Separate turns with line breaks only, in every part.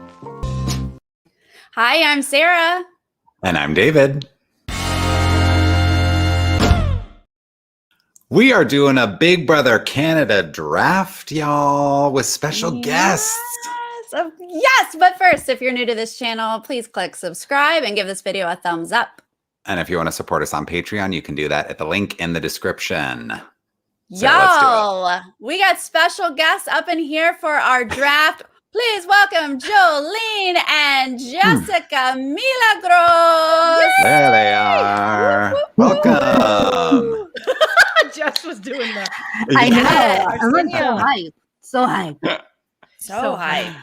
Hi, I'm Sarah.
And I'm David. We are doing a Big Brother Canada draft, y'all, with special guests.
Yes, but first, if you're new to this channel, please click subscribe and give this video a thumbs up.
And if you want to support us on Patreon, you can do that at the link in the description.
So y'all, we got special guests up in here for our draft. Please welcome Joleen and Jessica Milagros.
There they are. Welcome.
Jess was doing that.
I know. I'm so hyped.
So hyped.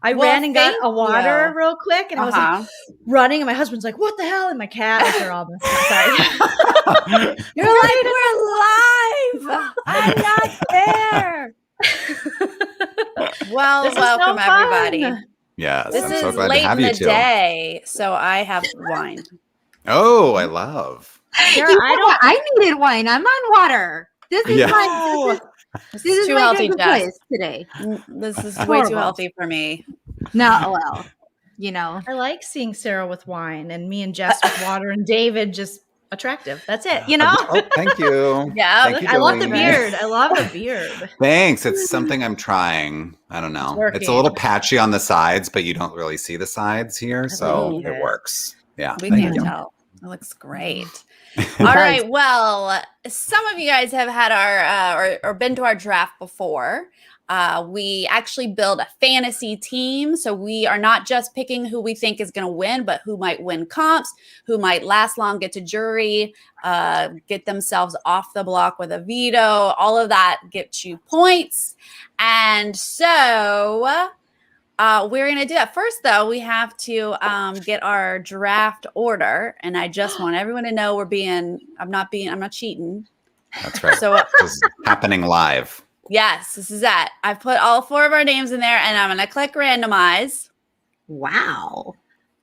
I ran and got a water real quick, and I was like running, and my husband's like, "What the hell?" And my cat, they're all sorry.
You're like, we're live. I'm not there. Well, welcome everybody.
Yes,
this
I'm
is
so glad
late
to have
in
you
the
two.
day, so I have wine.
Oh, I love.
I needed wine. I'm on water. This is
this is too healthy, Jess.
Today.
This is way too healthy for me.
No, well, you know.
I like seeing Sarah with wine and me and Jess with water and David just attractive. That's it, you know?
Oh, thank you.
Yeah,
thank you,
I love the beard. I love the beard.
Thanks. It's something I'm trying. I don't know. It's a little patchy on the sides, but you don't really see the sides here, so it works. Yeah,
we can tell. It looks great. All right. Well, some of you guys have had our or been to our draft before. We actually build a fantasy team. So we are not just picking who we think is going to win, but who might win comps, who might last long, get to jury, get themselves off the block with a veto. All of that gets you points. And so we're going to do that. First, though, we have to get our draft order. And I just want everyone to know I'm not cheating.
That's right.
So
this is happening live.
Yes, this is that. I've put all 4 of our names in there, and I'm going to click randomize.
Wow.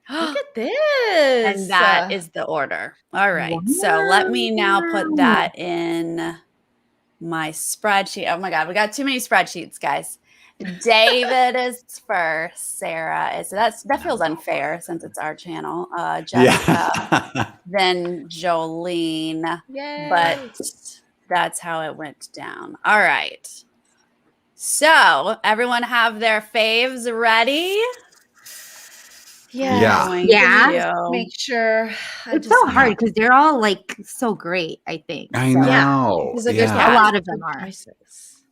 Look at this.
And that is the order. All right. Wow. So let me now put that in my spreadsheet. Oh, my God. We got too many spreadsheets, guys. David is first. Sarah is. So that feels unfair since it's our channel. Jessica, then Joleen.
Yay.
But that's how it went down. All right. So everyone have their faves ready?
Yeah. Make sure.
It's so hard because they're all like so great, I think.
I know.
A lot of them are.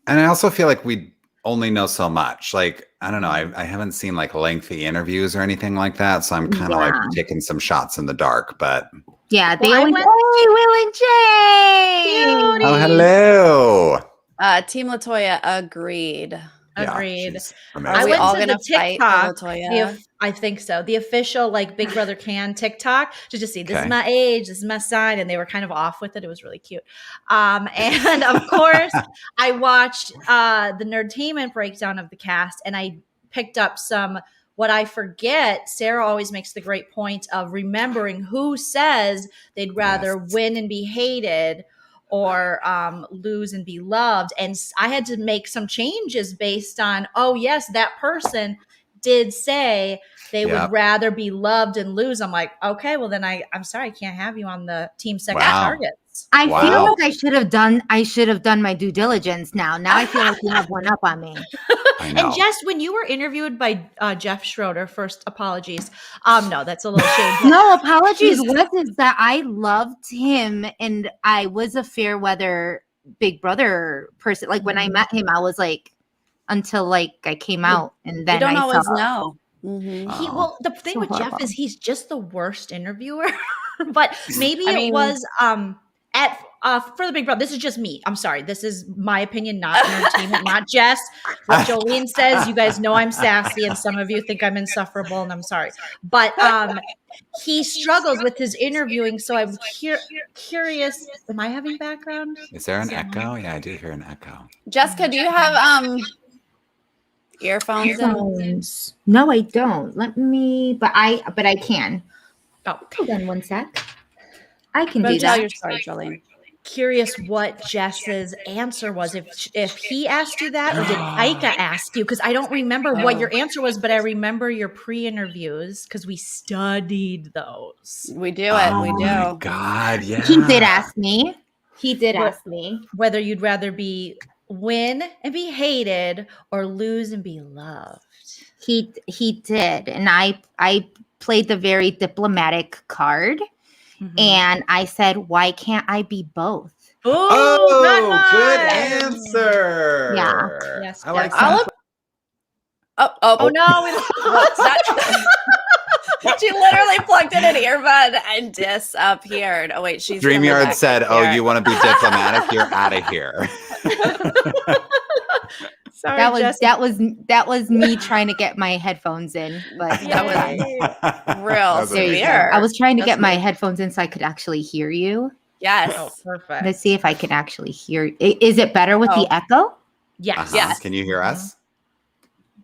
And I also feel like we only know so much. Like, I don't know. I haven't seen like lengthy interviews or anything like that. So I'm kind of like taking some shots in the dark, but
yeah, they always Will and Jay.
Oh, hello.
Team LaToya agreed.
Agreed.
I
went
all
to
gonna
the TikTok.
Fight LaToya?
I think so. The official like Big Brother Can TikTok to just see this is my age, this is my sign, and they were kind of off with it. It was really cute. And of course, I watched the Nerdtainment breakdown of the cast, and I picked up some. What I forget, Sarah always makes the great point of remembering who says they'd rather win and be hated or lose and be loved. And I had to make some changes based on, oh, yes, that person did say they would rather be loved and lose. I'm like, okay, well, then I'm sorry, I can't have you on the team second targets.
I feel like I should have done my due diligence now. Now I feel like you have one up on me.
I know.
And Jess, when you were interviewed by Jeff Schroeder, first apologies. No, that's a little shame.
No apologies. What is that? I loved him, and I was a fair weather Big Brother person. Like when I met him, I was like, until like I came out, and then
you don't
I
always
saw.
know. Mm-hmm.
Well, the thing with Jeff is he's just the worst interviewer. But maybe it was for the Big Brother. This is just me. I'm sorry. This is my opinion, not Entertainment, not Jess. What Joleen says, you guys know I'm sassy, and some of you think I'm insufferable, and I'm sorry. But he struggles with his interviewing, so I'm curious. Am I having background?
Is there an echo? Yeah, I do hear an echo.
Jessica, do you have earphones?
No, I don't. Let me. But I can.
Oh,
hold on one sec. I can
Go
do
tell
that.
your story, Joleen.
curious what Jess's answer was. If he asked you that, or did Ika ask you? Because I don't remember what your answer was, but I remember your pre-interviews because we studied those.
We do it. We do.
Oh my God, yeah.
He did ask me. He did ask me
whether you'd rather win and be hated or lose and be loved.
He did, and I played the very diplomatic card, and I said, "Why can't I be both?"
Oh, good answer.
Yeah.
Yes.
I like
I'll
that.
Oh no, we lost
that. She literally plugged in an earbud and disappeared. Oh wait, she's
StreamYard said, "Oh, you want to be diplomatic? You're out of here."
Sorry,
that was me trying to get my headphones in, but
that was real severe.
I was trying to get my headphones in so I could actually hear you.
Yes.
Oh, perfect.
Let's see if I can actually hear. Is it better with the echo?
Yes.
Yes.
Can you hear us?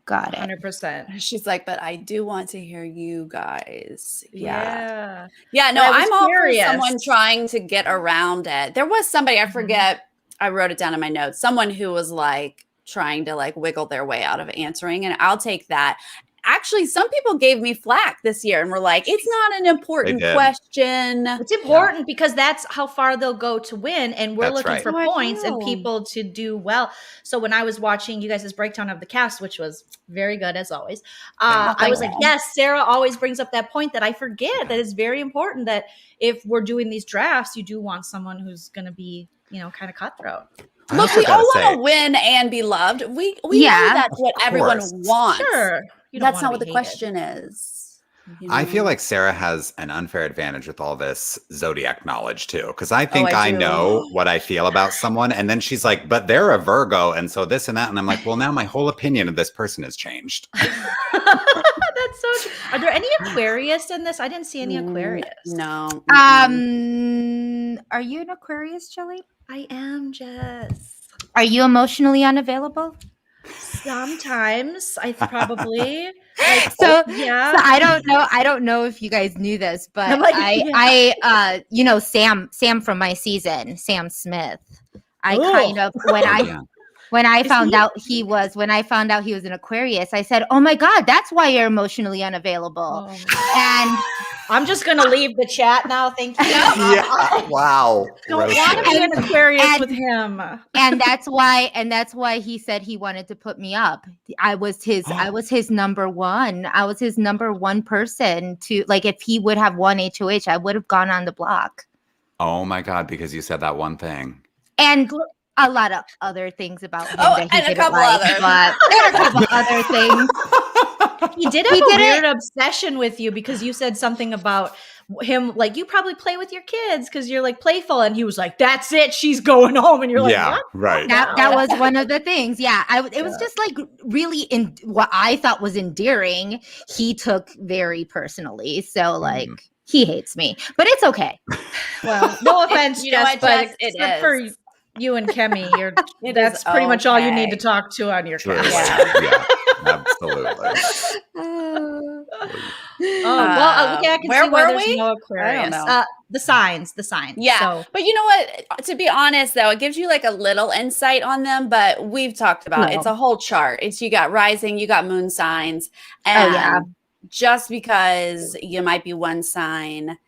Got it.
100%.
She's like, but I do want to hear you guys.
Yeah.
Yeah, no,
But I was
I'm all for
curious.
someone trying to get around it. There was somebody, I forget, I wrote it down in my notes, someone who was like trying to like wiggle their way out of answering, and I'll take that. Actually, some people gave me flack this year and were like, it's not an important question.
It's important because that's how far they'll go to win. And we're looking for points and people to do well. So when I was watching you guys' breakdown of the cast, which was very good as always, I was like, yes, Sarah always brings up that point that I forget, that it's very important that if we're doing these drafts, you do want someone who's going to be, kind of cutthroat.
Look, we all want to win and be loved. We know that's what everyone wants.
Sure.
That's not what the question is.
I feel like Sarah has an unfair advantage with all this zodiac knowledge too, because I think I know what I feel about someone, and then she's like, but they're a Virgo, and so this and that, and I'm like, well, now my whole opinion of this person has changed.
That's so true. Are there any Aquarius in this? I didn't see any Aquarius.
No.
Are you an Aquarius, Joleen?
I am, Jess.
Are you emotionally unavailable?
Sometimes I probably
So I don't know if you guys knew this, but Sam from my season, Sam Smith. When I found out he was an Aquarius, I said, "Oh my God, that's why you're emotionally unavailable." And
I'm just gonna leave the chat now. Thank you.
Yeah. Wow.
Don't want to be an Aquarius with him.
And that's why he said he wanted to put me up. I was his number one. I was his number one person to, like, if he would have won HOH, I would have gone on the block.
Oh my God, because you said that one thing.
And a lot of other things about him
and a couple
other things.
He did have a weird obsession with you because you said something about him, like, you probably play with your kids because you're like playful, and he was like, "That's it, she's going home," and you're like,
"Yeah,
what?
Right."
That was one of the things. Yeah, it was just like really in what I thought was endearing. He took very personally, so like he hates me, but it's okay.
Well, no offense, Jess, but
except
for you and Kemi, that's pretty much all you need to talk to on your cast.
Yeah, absolutely.
I can see why there's no Aquarius.
I don't know.
The signs.
Yeah,
so.
but you know what? To be honest, though, it gives you like a little insight on them. But we've talked about it. It's a whole chart. You got rising, you got moon signs, and just because you might be one sign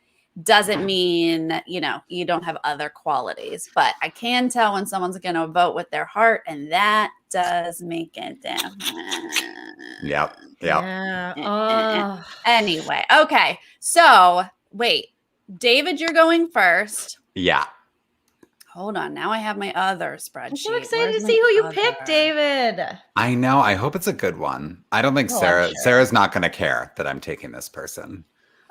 doesn't mean, you don't have other qualities. But I can tell when someone's going to vote with their heart, and that does make it different.
Yep.
Yeah.
Anyway, okay. So, wait. David, you're going first.
Yeah.
Hold on. Now I have my other spreadsheet.
I'm so excited to see who you picked, David.
I know. I hope it's a good one. I don't think Sarah's not going to care that I'm taking this person.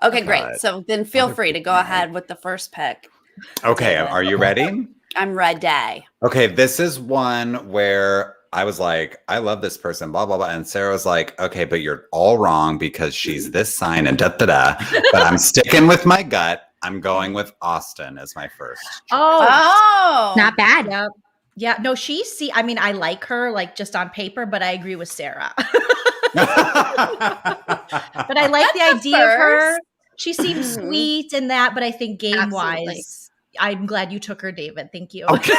Okay, great. So then feel free to go ahead with the first pick.
Okay, are you ready?
I'm ready.
Okay, this is one where I was like, I love this person, blah, blah, blah. And Sarah was like, okay, but you're all wrong because she's this sign and da-da-da. But I'm sticking with my gut. I'm going with Austin as my first choice.
Oh.
Not bad.
Yep. Yeah, no, I like her, like, just on paper, but I agree with Sarah. But I like the idea of her. She seems sweet in that, but I think game-wise, I'm glad you took her, David. Thank you.
Okay.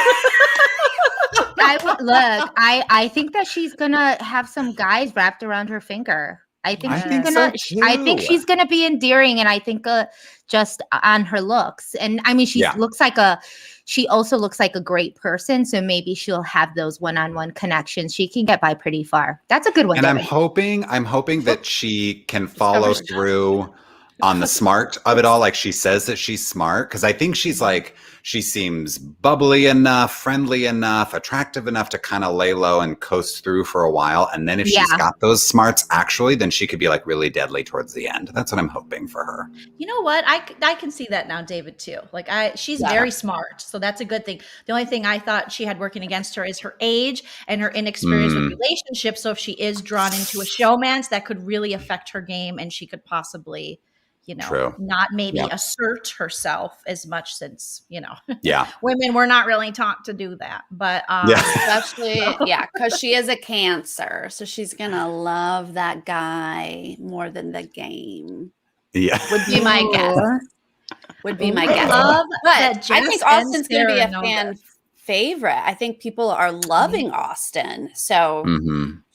I think that she's gonna have some guys wrapped around her finger. I think I think she's gonna be endearing, and I think just on her looks, and I mean she also looks like a great person, so maybe she'll have those one-on-one connections. She can get by pretty far. That's a good one.
And
David.
I'm hoping that she can follow through on the smart of it all. Like she says that she's smart, because I think she's like, she seems bubbly enough, friendly enough, attractive enough to kind of lay low and coast through for a while. And then if she's got those smarts actually, then she could be like really deadly towards the end. That's what I'm hoping for her.
You know what? I can see that now, David, too. Like she's very smart. So that's a good thing. The only thing I thought she had working against her is her age and her inexperience with relationships. So if she is drawn into a showmance, that could really affect her game, and she could possibly, not maybe assert herself as much, since, women were not really taught to do that. But
especially, because she is a Cancer. So she's going to love that guy more than the game.
Yeah.
Would be my guess. But I think Austin's going to be a fan favorite. I think people are loving Austin. So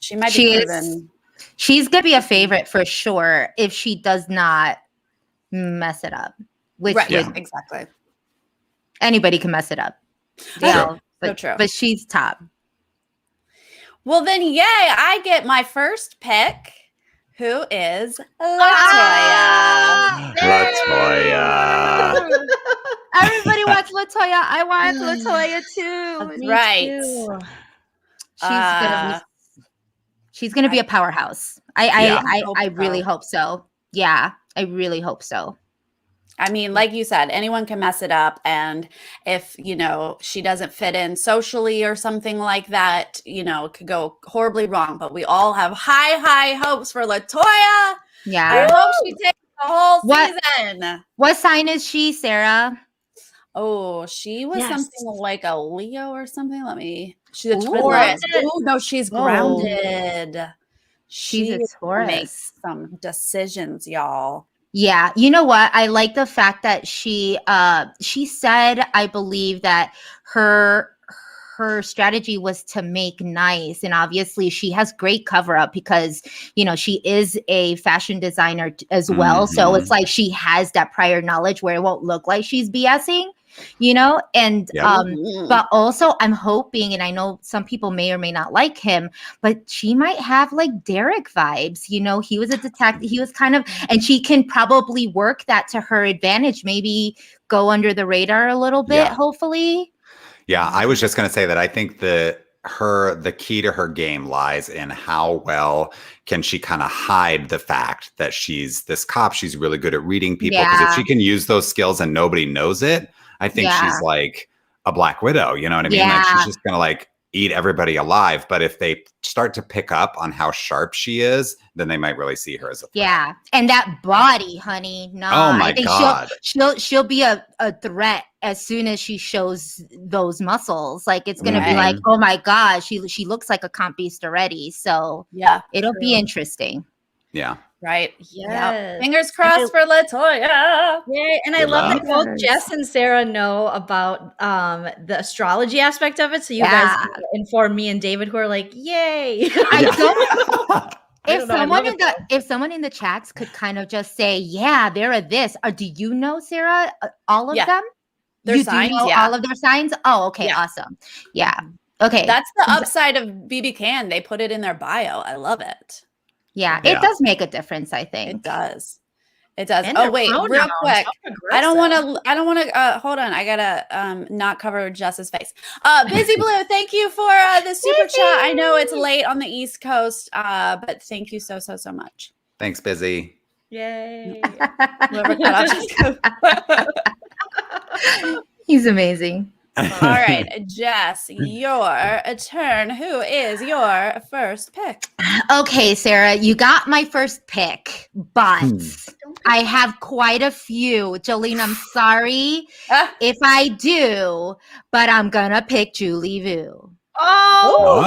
she might be proven.
She's going to be a favorite for sure if she does not mess it up.
Exactly.
Anybody can mess it up. But she's top. Well, then, yay! I get my first pick, who is LaToya.
LaToya.
Everybody wants LaToya. I want LaToya too.
Right.
She's gonna be a powerhouse. I really hope so. Yeah, I really hope so.
I mean, like you said, anyone can mess it up. And if, she doesn't fit in socially or something like that, it could go horribly wrong. But we all have high hopes for LaToya.
Yeah.
I hope she takes the whole season.
What sign is she, Sarah?
Oh, she was something like a Leo or something. She's a Taurus. Oh, no, she's grounded.
She's a Taurus.
Makes some decisions, y'all.
Yeah, you know what? I like the fact that she said, I believe, that her strategy was to make nice, and obviously she has great cover up because she is a fashion designer as well. So it's like she has that prior knowledge where it won't look like she's BSing. And but also I'm hoping, and I know some people may or may not like him, but she might have like Derek vibes. He was a detective. He was kind of, and she can probably work that to her advantage, maybe go under the radar a little bit, hopefully.
Yeah, I was just going to say that I think the key to her game lies in how well can she kind of hide the fact that she's this cop. She's really good at reading people, because if she can use those skills and nobody knows it, I think she's like a Black Widow. You know what I mean?
Yeah.
Like she's just going to like eat everybody alive. But if they start to pick up on how sharp she is, then they might really see her as a threat.
Yeah. And that body, honey. No, I think
God.
she'll be a threat as soon as she shows those muscles. Like it's going to be like, oh my God, she looks like a comp beast already. So it'll be interesting.
Yeah.
Right.
Yeah.
Yep. Fingers crossed for LaToya.
Yay. And I love that both Jess and Sarah know about the astrology aspect of it. So you guys inform me and David, who are like, yay.
If someone in the chats could kind of just say, yeah, they're a this. Or do you know, Sarah, all of them?
Their signs,
all of their signs? Oh, okay. Awesome. Yeah. Okay.
That's the upside of BBCAN. They put it in their bio. I love it.
Yeah, it does make a difference, I think.
It does. Oh, wait, real quick. I don't want to, hold on. I got to not cover Jess's face. Busy Blue, thank you for the super chat. I know it's late on the East Coast, but thank you so much.
Thanks, Busy.
Yay.
Whoever cut off.
He's amazing.
All right, Jess, your turn. Who is your first pick?
Okay, Sarah, you got my first pick, but I have quite a few. Joleen, I'm sorry if I do, but I'm gonna pick Julie Vu.
Oh.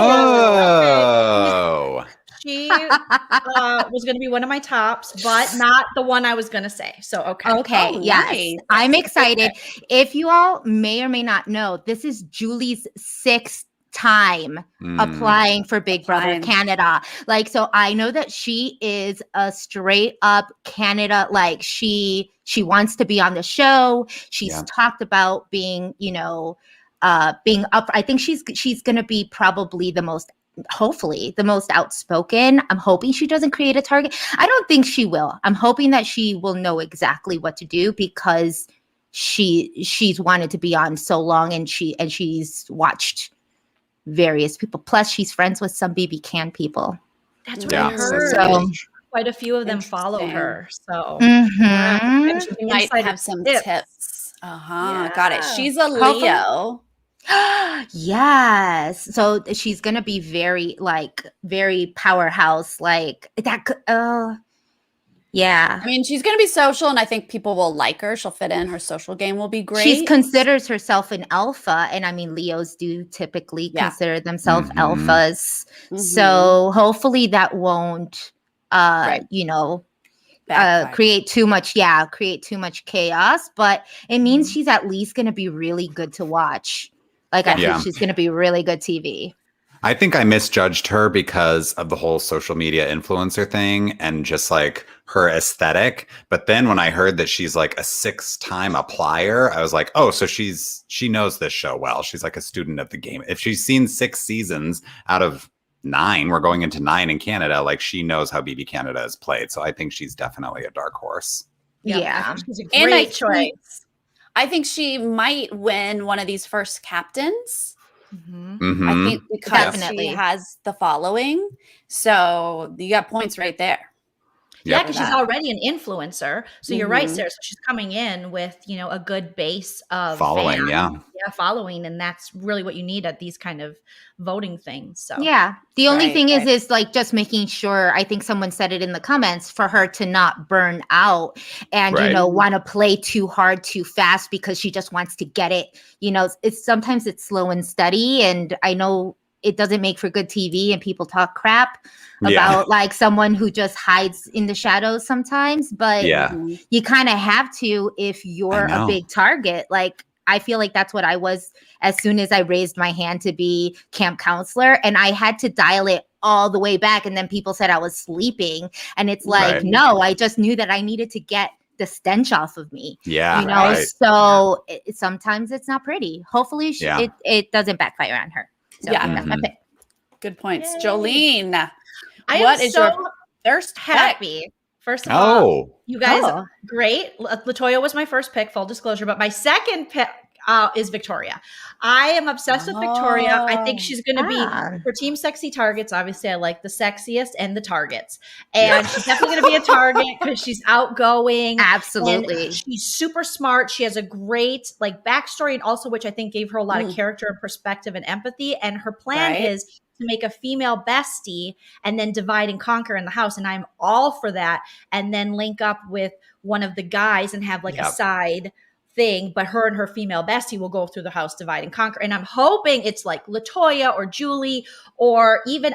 she was going to be one of my tops, but not the one I was going to say. So, okay.
Okay.
Oh,
yes.
nice.
I'm excited. If you all may or may not know, this is Julie's 6th time applying for Big Brother Canada. Like, so I know that she is a straight up Canada, like she wants to be on the show. She's talked about being, being up. I think she's going to be probably hopefully the most outspoken. I'm hoping she doesn't create a target. I don't think she will. I'm hoping that she will know exactly what to do because she's wanted to be on so long and she's watched various people. Plus, she's friends with some BBCAN people.
That's what I heard.
So,
quite a few of them follow her. So
she might have some tips. Got it. She's a Leo.
Yes. So she's gonna be very powerhouse, like that. Yeah.
I mean, she's going to be social, and I think people will like her. She'll fit in. Her social game will be great.
She considers herself an alpha, and I mean, Leos do typically consider themselves alphas. So hopefully that won't, create too much chaos. But it means she's at least going to be really good to watch. Like I think she's going to be really good TV.
I think I misjudged her because of the whole social media influencer thing and just like her aesthetic. But then when I heard that she's like a 6-time applier, I was like, oh, so she knows this show well. She's like a student of the game. If she's seen 6 seasons out of 9, we're going into 9 in Canada, like she knows how BB Canada is played. So I think she's definitely a dark horse.
Yeah. She's a great choice.
I think she might win one of these first captains. I think because she has the following. So you got points right there.
Yeah, because she's already an influencer. So you're right, Sarah. So she's coming in with, a good base of
following,
fans. Following. And that's really what you need at these kind of voting things. So
the only thing is like just making sure, I think someone said it in the comments, for her to not burn out and, want to play too hard, too fast because she just wants to get it. Sometimes it's slow and steady. And I know it doesn't make for good TV and people talk crap about like someone who just hides in the shadows sometimes, but you kind of have to if you're a big target. Like I feel like that's what I was as soon as I raised my hand to be camp counselor, and I had to dial it all the way back, and then people said I was sleeping, and it's like no, I just knew that I needed to get the stench off of me. So sometimes it's not pretty. Hopefully it doesn't backfire on her. So that's my pick.
Good points. Yay. Jolene,
what is your first happy? First of all, you guys, great. LaToya was my first pick, full disclosure, but my second pick is Victoria. I am obsessed with Victoria. I think she's going to be for Team Sexy Targets. Obviously, I like the sexiest and the targets. And she's definitely going to be a target because she's outgoing.
Absolutely.
She's super smart. She has a great backstory, and also which I think gave her a lot of character and perspective and empathy. And her plan is to make a female bestie and then divide and conquer in the house. And I'm all for that. And then link up with one of the guys and have a side thing, but her and her female bestie will go through the house, divide and conquer. And I'm hoping it's like LaToya or Julie or even,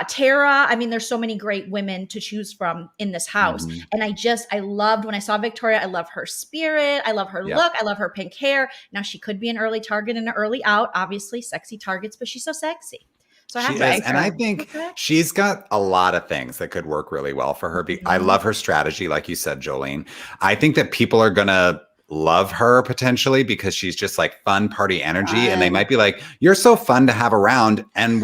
Tara. I mean, there's so many great women to choose from in this house. And I loved when I saw Victoria. I love her spirit. I love her look. I love her pink hair. Now she could be an early target and an early out, obviously sexy targets, but she's so sexy. So I have to
and I think she's got a lot of things that could work really well for her. I love her strategy, like you said, Jolene. I think that people are going to love her potentially because she's just like fun party energy, and they might be like, you're so fun to have around, and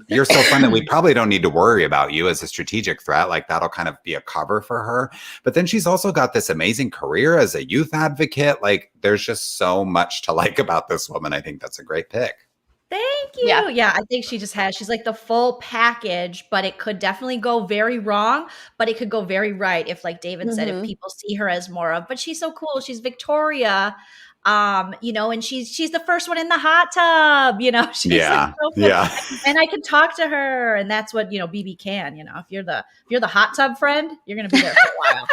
you're so fun that we probably don't need to worry about you as a strategic threat. Like that'll kind of be a cover for her. But then she's also got this amazing career as a youth advocate. Like there's just so much to like about this woman. I think that's a great pick.
Thank you. Yeah, I think she's like the full package, but it could definitely go very wrong, but it could go very right if, like David said, if people see her as more of, but she's so cool. She's Victoria, and she's the first one in the hot tub, she's so cool. And I can talk to her, and that's what, BB can, if you're the hot tub friend, you're going to be there for a while.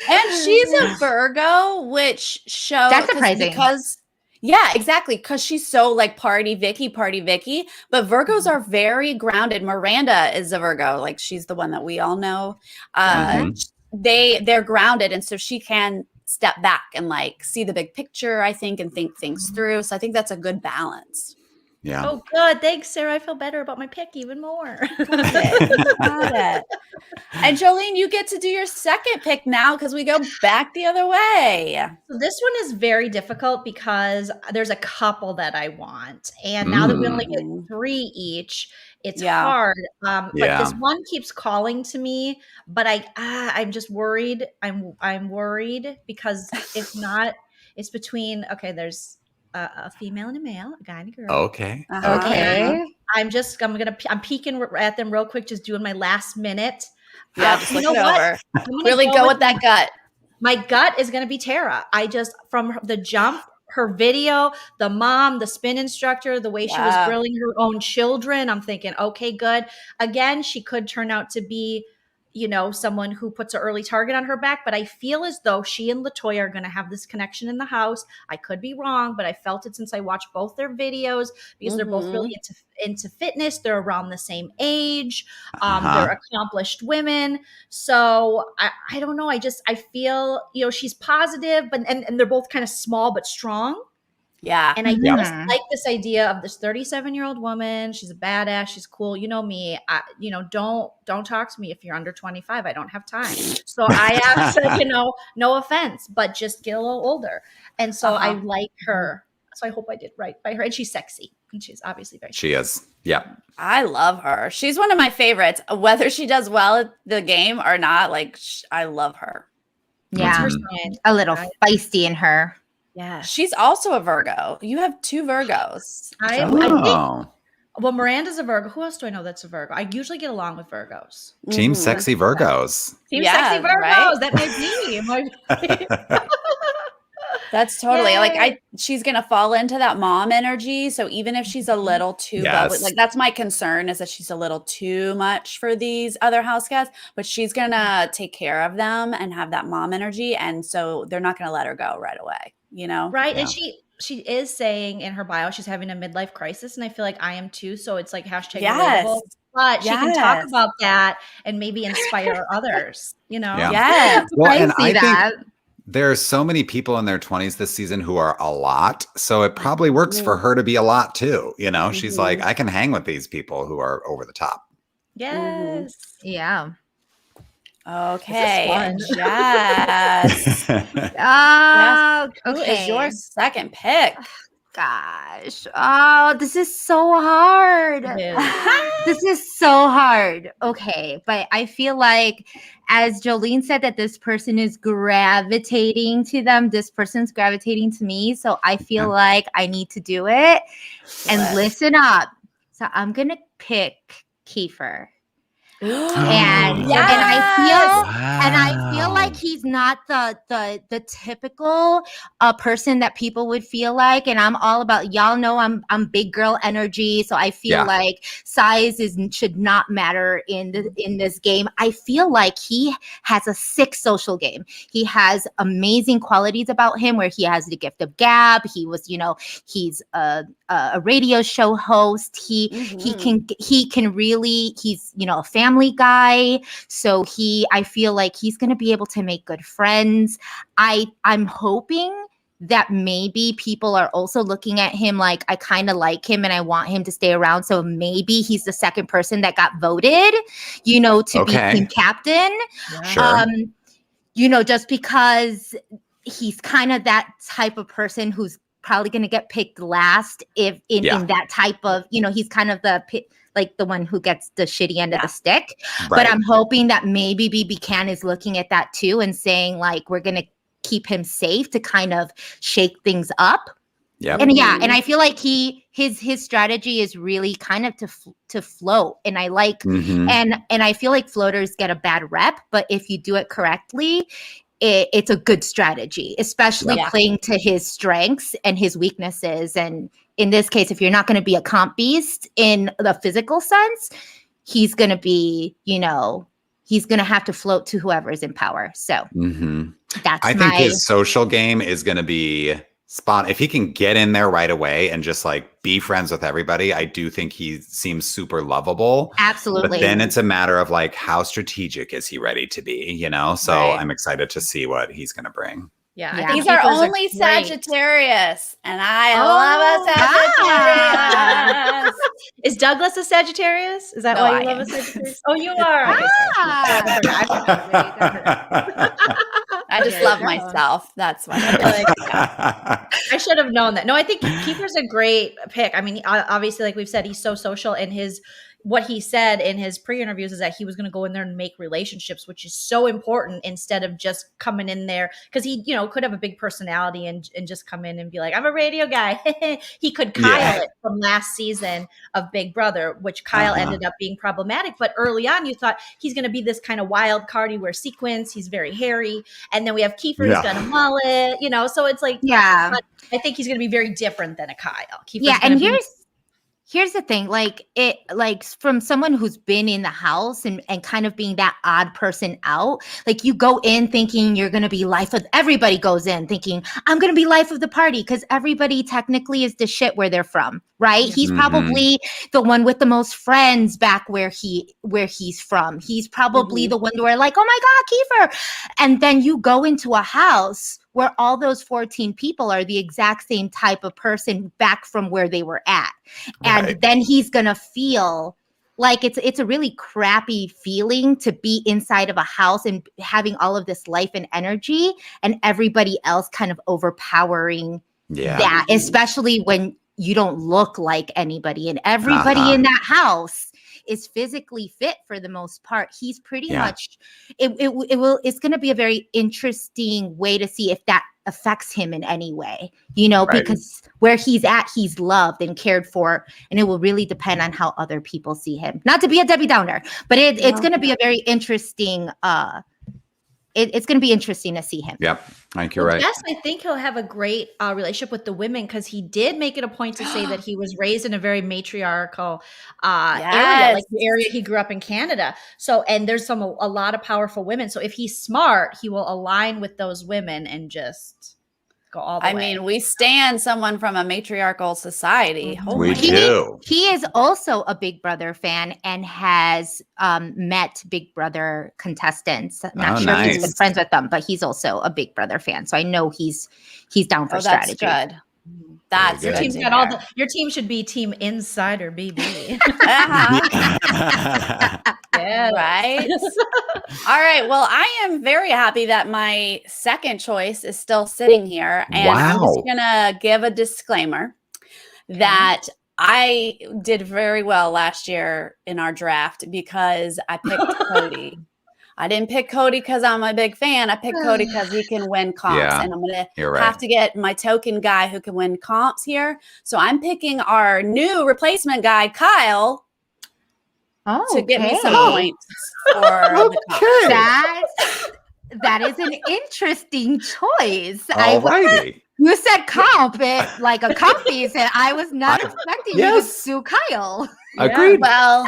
And she's a Virgo, which shows
that's surprising
Yeah, exactly. Because she's so like party Vicky. But Virgos are very grounded. Miranda is a Virgo. Like she's the one that we all know.
Mhm.
They're grounded, and so she can step back and like see the big picture, I think, and think things through. So I think that's a good balance.
Yeah.
Oh, good. Thanks, Sarah. I feel better about my pick even more.
Got it. And Joleen, you get to do your second pick now because we go back the other way.
So this one is very difficult because there's a couple that I want. And now that we only get 3 each, it's hard. But this one keeps calling to me, but I'm just worried. I'm worried because if not, it's between, okay, there's a female and a male, a guy and a girl.
Okay.
Okay.
I'm peeking at them real quick, just doing my last minute.
Yeah, just look it over. Really go with that gut.
My gut is going to be Tara. From the jump, her video, the mom, the spin instructor, the way she was grilling her own children, I'm thinking, okay, good. Again, she could turn out to be, someone who puts an early target on her back, but I feel as though she and LaToya are going to have this connection in the house. I could be wrong, but I felt it since I watched both their videos because they're both really into fitness. They're around the same age. They're accomplished women. So I don't know. I feel, she's positive, but and they're both kind of small but strong.
Yeah.
And I just like this idea of this 37-year-old woman. She's a badass. She's cool. You know me. Don't talk to me if you're under 25. I don't have time. So I ask, no offense, but just get a little older. And so I like her. So I hope I did right by her. And she's sexy. And she's obviously very
She is. Yeah.
I love her. She's one of my favorites. Whether she does well at the game or not, like I love her.
Yeah. A little feisty in her.
Yeah.
She's also a Virgo. You have 2 Virgos.
I think, well, Miranda's a Virgo. Who else do I know that's a Virgo? I usually get along with Virgos.
Team Sexy Virgos.
Team Sexy Virgos. Right? That might be.
That's totally she's gonna fall into that mom energy. So even if she's a little too bubbly, like that's my concern is that she's a little too much for these other house guests, but she's gonna take care of them and have that mom energy. And so they're not gonna let her go right away,
Right.
Yeah.
And she is saying in her bio, she's having a midlife crisis. And I feel like I am too. So it's like hashtag relatable. But she can talk about that and maybe inspire others,
Yes.
Well,
I think
there are so many people in their 20s this season who are a lot. So it probably works for her to be a lot too. She's like, I can hang with these people who are over the top.
Yes.
Yeah.
Okay.
Yes.
Who is your second pick?
Gosh. Oh, this is so hard. This is so hard. Okay. But I feel like, as Joleen said, that this person is gravitating to them. This person's gravitating to me. So I feel like I need to do it. And listen up. So I'm going to pick Kiefer. And I feel like he's not the typical person that people would feel like. And I'm all about, y'all know I'm big girl energy, so I feel like size should not matter in this game. I feel like he has a sick social game. He has amazing qualities about him, where he has the gift of gab. He was, he's a radio show host. He can really, he's a family guy. So I feel like he's going to be able to make good friends. I'm hoping that maybe people are also looking at him like, I kind of like him and I want him to stay around. So maybe he's the second person that got voted, to be team captain.
Sure.
Just because he's kind of that type of person who's probably going to get picked last in that type of, he's kind of the one who gets the shitty end of the stick. Right. But I'm hoping that maybe BBCAN is looking at that too and saying like, we're going to keep him safe to kind of shake things up.
Yeah.
And and I feel like his strategy is really kind of to float. And I like, and I feel like floaters get a bad rep, but if you do it correctly, it's a good strategy, especially playing to his strengths and his weaknesses. And in this case, if you're not going to be a comp beast in the physical sense, he's going to be, he's going to have to float to whoever is in power. So I
think his social game is going to be spot. If he can get in there right away and just like be friends with everybody, I do think he seems super lovable.
Absolutely.
But then it's a matter of like, how strategic is he ready to be, you know? So
Right.
I'm excited to see what he's going to bring.
Yeah,
Yeah.
I think
He's our
Kiefer's a
only
great-
Sagittarius, and I
Oh,
love a Sagittarius.
Is Douglas a Sagittarius? Is that
No,
why you
I
love
am.
a Sagittarius? Oh, you are. Okay, sorry.
I just
There
love
you go.
myself. That's why.
I should have known that. No, I think Kiefer's a great pick. I mean, obviously, like we've said, he's so social, and what he said in his pre-interviews is that he was going to go in there and make relationships, which is so important instead of just coming in there, because he, could have a big personality and just come in and be like, I'm a radio guy. He could Kyle it from last season of Big Brother, which Kyle ended up being problematic. But early on, you thought he's going to be this kind of wild card. He wears sequins. He's very hairy. And then we have Kiefer, who's got a mullet, so it's like, but I think he's going to be very different than a Kyle. Kiefer's
and here's the thing, like from someone who's been in the house and kind of being that odd person out, like you go in thinking you're going to be everybody goes in thinking I'm going to be life of the party because everybody technically is the shit where they're from, right? He's probably the one with the most friends back where he's from. He's probably the one where like, oh my God, Kiefer. And then you go into a house where all those 14 people are the exact same type of person back from where they were at. And then he's going to feel like it's a really crappy feeling to be inside of a house and having all of this life and energy and everybody else kind of overpowering that, especially when you don't look like anybody and everybody in that house is physically fit for the most part. He's pretty much it's going to be a very interesting way to see if that affects him in any way, because where he's at, he's loved and cared for, and it will really depend on how other people see him. Not to be a Debbie Downer, but it's going to be a very interesting it's going to be interesting to see him.
Yep. I think you're right.
Yes, I think he'll have a great relationship with the women because he did make it a point to say that he was raised in a very matriarchal area, like the area he grew up in Canada. So, and there's a lot of powerful women. So if he's smart, he will align with those women and just go all the way.
I mean, we stand someone from a matriarchal society.
We do.
He is also a Big Brother fan and has met Big Brother contestants. I'm not sure if he's been friends with them, but he's also a Big Brother fan. So I know he's down for strategy.
That's good. That's
your
good.
Team's got your team should be Team Insider BB.
Right. All right. Well, I am very happy that my second choice is still sitting here. And I'm just going to give a disclaimer that I did very well last year in our draft because I picked Cody. I didn't pick Cody because I'm a big fan. I picked Cody because he can win comps. And I'm going to have to get my token guy who can win comps here. So I'm picking our new replacement guy, Kyle, to get me some points for the comps.
That is an interesting choice.
You
said comp it like a compies, and I was not expecting you to sue Kyle.
Agreed.
Well,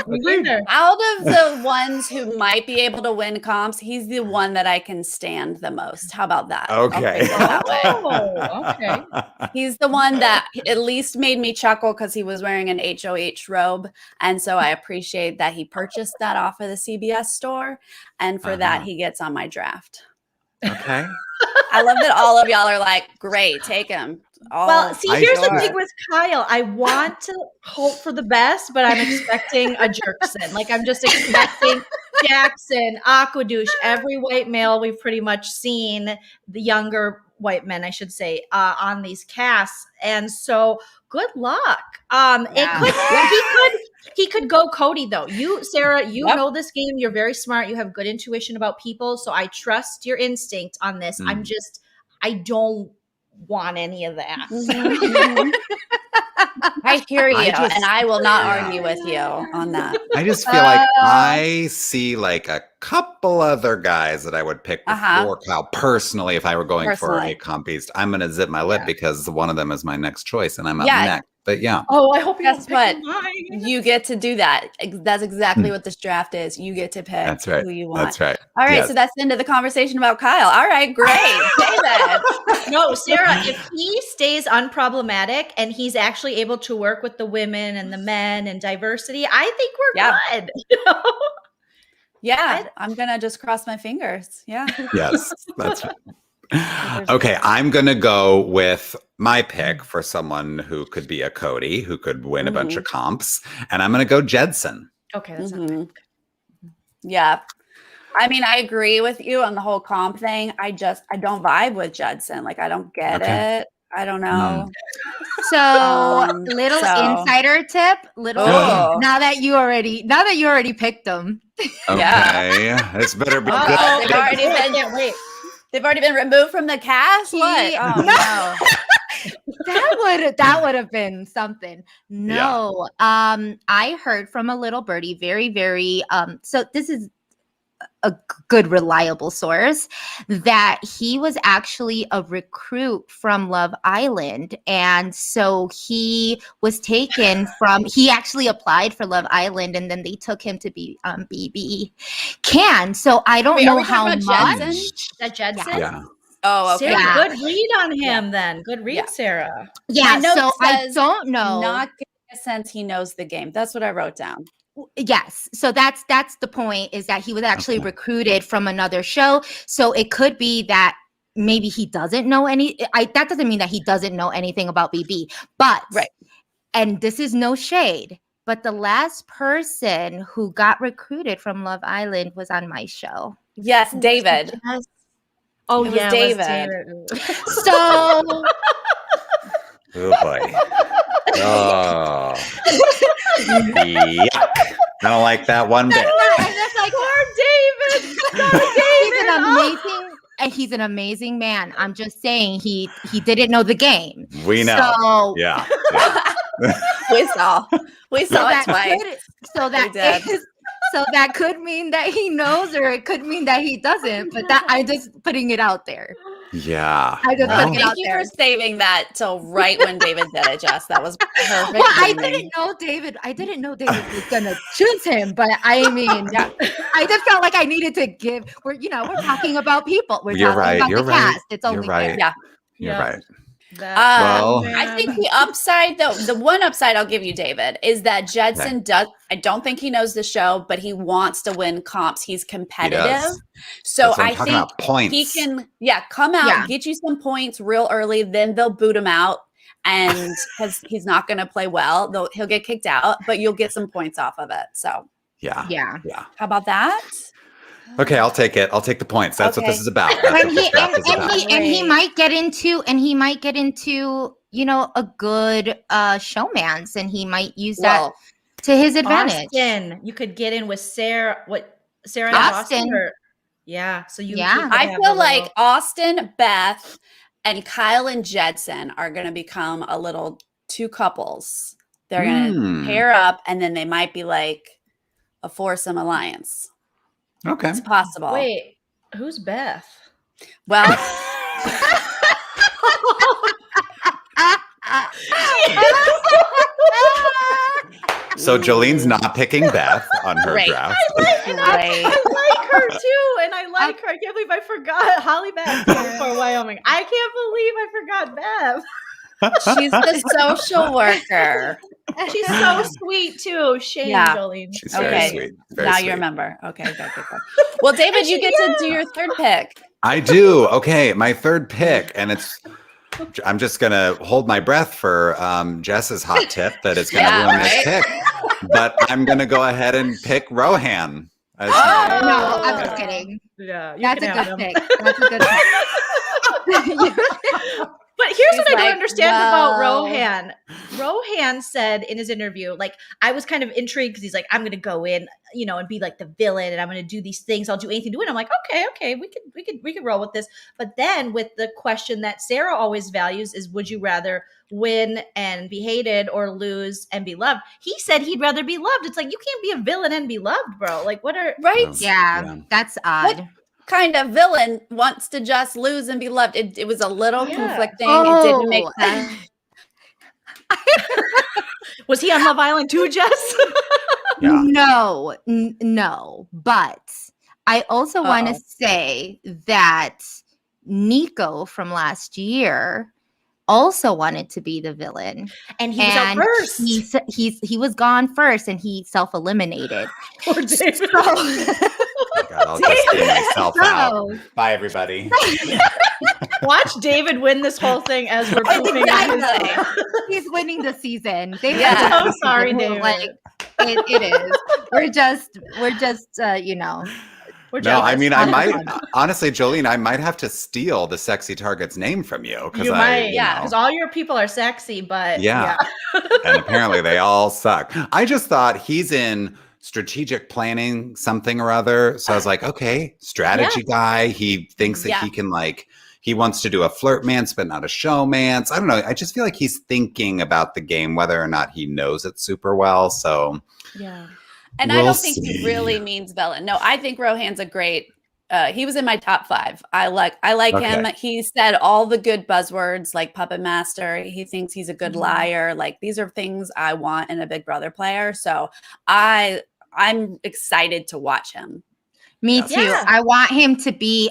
out of the ones who might be able to win comps, he's the one that I can stand the most. How about that?
Okay.
Okay. He's the one that at least made me chuckle because he was wearing an HOH robe. And so I appreciate that he purchased that off of the CBS store. And for that, he gets on my draft.
Okay.
I love that all of y'all are like, great, take him.
Well, see, here's the thing with Kyle. I want to hope for the best, but I'm expecting a Jerkson. Like, I'm just expecting Jackson, Aquadouche, every white male we've pretty much seen, the younger white men, I should say, on these casts. And so good luck. He could go Cody though. You, Sarah, know this game. You're very smart. You have good intuition about people. So I trust your instinct on this. I don't want any of that.
I hear you, and I will not argue with you on that.
I just feel like I see like a couple other guys that I would pick before Kyle personally if I were going for a comp beast. I'm going to zip my lip because one of them is my next choice, and I'm up next. But yeah.
Oh, I hope you
Guess what?
don't pick mine.
You get to do that. That's exactly what this draft is. You get to pick
That's right.
who you want.
That's right.
All right,
Yes.
so that's the end of the conversation about Kyle. All right, great. David.
No, Sarah, if he stays unproblematic and he's actually able to work with the women and the men and diversity, I think we're good. You know?
Yeah, I'm going to just cross my fingers. Yeah.
Yes, that's right. Okay, I'm going to go with my pick for someone who could be a Cody, who could win a bunch of comps. And I'm going to go Jedson.
Okay, that's not bad.
Yeah. I mean, I agree with you on the whole comp thing. I don't vibe with Judson. Like, I don't get it. I don't know.
So little insider tip, now that you already picked them.
Okay, this better be good.
They've already been removed from the cast. What? Oh no.
That would have been something. No. I heard from a little birdie, very, very so this is a good reliable source, that he was actually a recruit from Love Island, and so he was taken from, he actually applied for Love Island and then they took him to be BBCAN. So I don't know how much.
That Jedson?
Yeah.
Oh, okay.
Sarah, good read on him then. Good read, Sarah.
Yeah, so I don't know.
Not getting a sense he knows the game. That's what I wrote down.
Yes. So that's the point, is that he was actually recruited from another show. So it could be that maybe he doesn't know that doesn't mean that he doesn't know anything about BB, but and this is no shade, but the last person who got recruited from Love Island was on my show.
Yes, David.
Oh,
it was David.
So
Oh boy. Oh. Yuck. I don't like that one bit.
He's an amazing man. I'm just saying he didn't know the game.
We know.
So,
yeah.
We saw it twice.
So that could mean that he knows, or it could mean that he doesn't. But that I'm just putting it out there.
Yeah.
I just
thank you for saving that till right when David did it, Jess. That was perfect.
Well, I didn't know David was gonna choose him, but I mean, I just felt like I needed to give. We're talking about people. We're talking about the cast. It's only fair.
Yeah.
You're right.
I think the upside, though, the one upside I'll give you, David, is that Jedson does. I don't think he knows the show, but he wants to win comps. He's competitive, so I think he can. Come out, get you some points real early. Then they'll boot him out, and because he's not going to play well, he'll get kicked out. But you'll get some points off of it. So
yeah.
How about that?
Okay, I'll take it. I'll take the points. That's what this is about.
He might get into a good showman's, and he might use that to his advantage.
Austin, you could get in with Sarah. Sarah and Austin? So
I feel like Austin, Beth, and Kyle and Jedson are going to become a little two couples. They're going to pair up, and then they might be like a foursome alliance.
Okay.
It's possible.
Wait, who's Beth?
Well,
so Jolene's not picking Beth on her draft.
I like her too, and I like her. I can't believe I forgot Holly Beth for Wyoming. I can't believe I forgot Beth.
She's the social worker.
She's so sweet too. Shame, Jolene.
She's very sweet. Very
now
sweet.
you remember. Okay, good. Well, David, you get to do your third pick.
I do. Okay, my third pick, and I'm just gonna hold my breath for Jess's hot tip that is gonna ruin this pick. But I'm gonna go ahead and pick Rohan.
No, I'm just kidding.
Yeah,
that's a good pick. That's a good pick.
But here's what I don't understand about Rohan. Rohan said in his interview, like, I was kind of intrigued because he's like, I'm going to go in, and be like the villain, and I'm going to do these things. I'll do anything to win. I'm like, okay, we could roll with this. But then with the question that Sarah always values is, would you rather win and be hated or lose and be loved? He said he'd rather be loved. It's like, you can't be a villain and be loved, bro. Like, what are
Yeah, that's odd.
What kind of villain wants to just lose and be loved? It was a little conflicting. It didn't make sense.
Was he on Love Island too, Jess?
Yeah.
No. But I also want to say that Nico from last year also wanted to be the villain,
and he was out first.
He was gone first, and he self-eliminated.
Poor David.
God, I'll just get myself out. Bye, everybody.
Watch David win this whole thing as we're pooping on his
He's winning the season. David,
I'm so sorry, David.
Like, it is. We're just you know.
No, I mean, I might honestly, Joleen, I might have to steal the sexy target's name from you because
because all your people are sexy, but
yeah. And apparently they all suck. I just thought he's in strategic planning something or other, so I was like, okay, strategy guy. He thinks that he can he wants to do a flirtmance, but not a showmance. I don't know. I just feel like he's thinking about the game, whether or not he knows it super well. So
yeah.
And I don't think he really means villain. No, I think Rohan's a great. He was in my top 5. I like him. He said all the good buzzwords like puppet master. He thinks he's a good liar. Like these are things I want in a Big Brother player. So I'm excited to watch him.
Me too.
Yeah.
I want him to be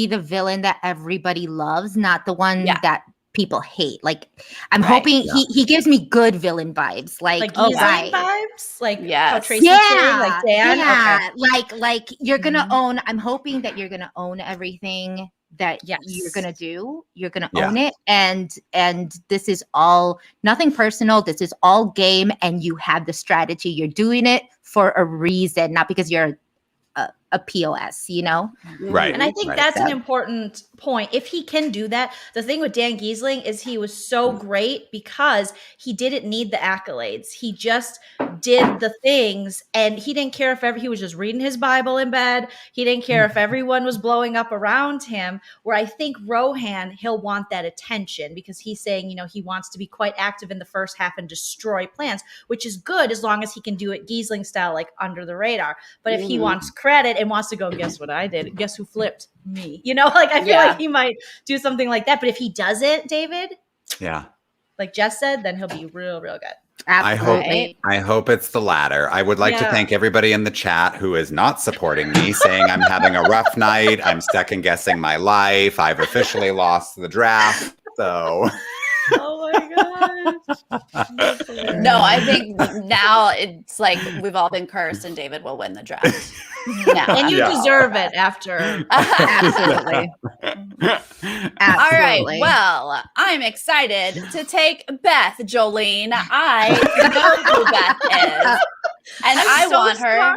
the villain that everybody loves, not the one that people hate. Like I'm hoping he gives me good villain vibes. Like
vibes? Like how Tracy's saying, like Dan?
Yeah. Okay. Like you're gonna own. I'm hoping that you're gonna own everything that you're gonna do. You're gonna own it. And this is all nothing personal. This is all game, and you have the strategy. You're doing it for a reason, not because you're a POS, you know?
Right.
And I think that's an important point. If he can do that, the thing with Dan Giesling is he was so great because he didn't need the accolades. He just did the things, and he didn't care if he was just reading his Bible in bed. He didn't care if everyone was blowing up around him, where I think Rohan, he'll want that attention because he's saying, you know, he wants to be quite active in the first half and destroy plans, which is good as long as he can do it Giesling style, like under the radar. But if he wants credit and wants to go, guess what I did? Guess who flipped? Me. You know, like I feel like he might do something like that. But if he doesn't, David, like Jess said, then he'll be real good.
Absolutely.
I hope it's the latter. I would like to thank everybody in the chat who is not supporting me, saying I'm having a rough night. I'm second guessing my life. I've officially lost the draft. So.
Oh my gosh.
No, I think now it's like we've all been cursed and David will win the draft.
And you deserve it after.
Absolutely. All right. Well, I'm excited to take Beth, Joleen. I know who Beth is. And I want her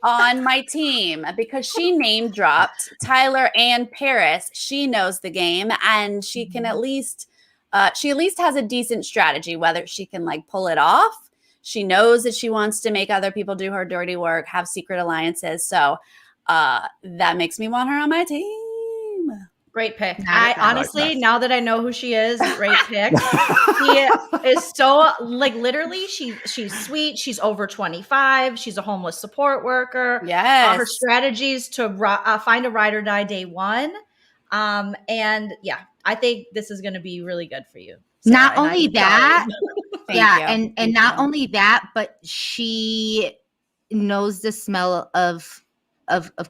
on my team because she name dropped Tyler and Paris. She knows the game and she can at least has a decent strategy, whether she can like pull it off. She knows that she wants to make other people do her dirty work, have secret alliances. So that makes me want her on my team.
Great pick. I honestly, now that I know who she is, great pick. She is so literally, she's sweet. She's over 25. She's a homeless support worker.
Yes.
Her strategies to find a ride or die day one. And I think this is going to be really good for you. Sarah,
not only that,
and
not only that, but she knows the smell of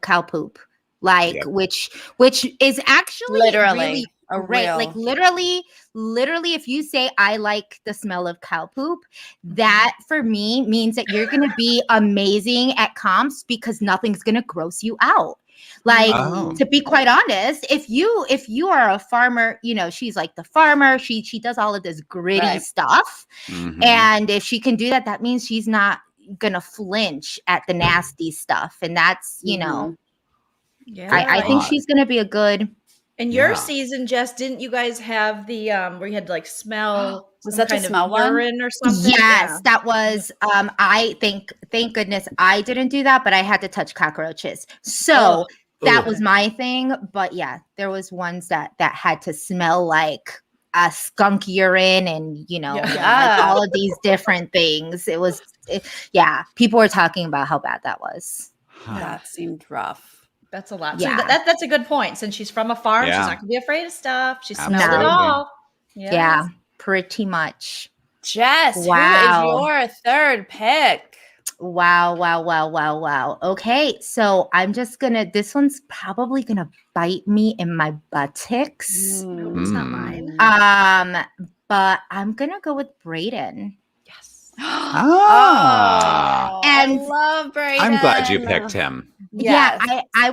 cow poop, which is actually
literally
really like literally, if you say I like the smell of cow poop, that for me means that you're going to be amazing at comps because nothing's going to gross you out. To be quite honest, if you are a farmer, you know, she's like the farmer. She does all of this gritty stuff. Mm-hmm. And if she can do that, that means she's not gonna flinch at the nasty stuff. And that's, you know, I think she's gonna be a good.
In your season, Jess, didn't you guys have the where you had to like smell?
Was that the smell
urine or something?
Yes, that was. I thank goodness I didn't do that, but I had to touch cockroaches. So that was my thing. But yeah, there was ones that had to smell like a skunk urine, and you know, like all of these different things. It was, people were talking about how bad that was.
That seemed rough.
That's a lot. Yeah. So that's a good point. Since she's from a farm, she's not going to be afraid of stuff. She smells it all.
Yeah. pretty much.
Jess,
Wow.
who is your third pick?
Wow. Okay, so I'm just gonna, this one's probably gonna bite me in my buttocks.
No, it's not mine.
But I'm gonna go with Brayden.
Yes.
Ah.
I
And
love Brayden.
I'm glad you picked him.
Yes.
Yeah, I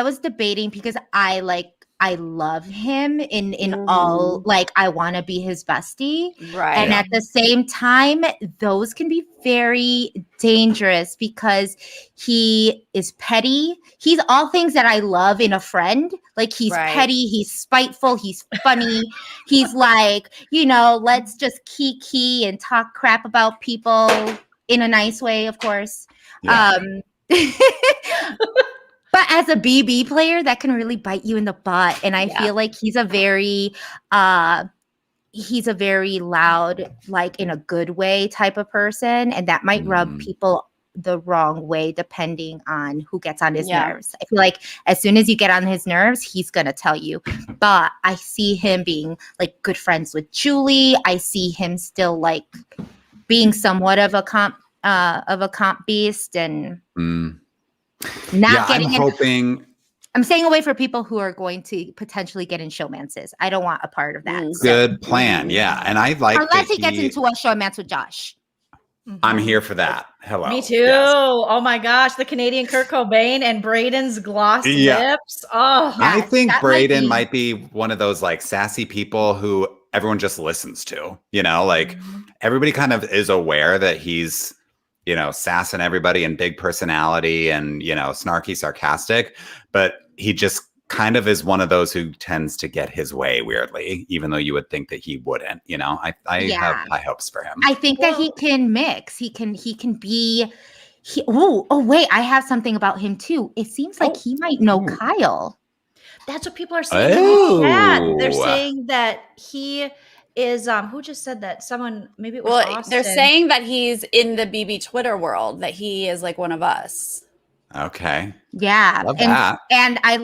was debating because I love him in all, like, I want to be his bestie.
Right.
And at the same time, those can be very dangerous because he is petty. He's all things that I love in a friend. Like, he's petty, he's spiteful, he's funny. He's like, let's just kiki and talk crap about people in a nice way, of course.
Yeah.
But as a BB player, that can really bite you in the butt. And I feel like he's a very loud, like in a good way type of person. And that might rub people the wrong way depending on who gets on his nerves. I feel like as soon as you get on his nerves, he's going to tell you. But I see him being like good friends with Julie. I see him still like being somewhat of a comp beast and not getting I'm staying away for people who are going to potentially get in showmances. I don't want a part of that.
Good plan. Yeah. And I like
unless he gets into a showmance with Josh.
I'm here for that. Hello.
Me too. Yes. Oh my gosh. The Canadian Kurt Cobain and Brayden's glossed lips. Oh,
I think Brayden might be one of those like sassy people who everyone just listens to, like everybody kind of is aware that he's, sassing everybody and big personality and, snarky, sarcastic, but he just kind of is one of those who tends to get his way weirdly, even though you would think that he wouldn't, I have high hopes for him.
I think that he can mix. He can be, wait, I have something about him too. It seems like he might know Kyle.
That's what people are saying in the chat. They're saying that he is who just said that? Someone, maybe it was Austin.
They're saying that he's in the BB Twitter world, that he is like one of us.
Okay.
Yeah.
Love that.
And I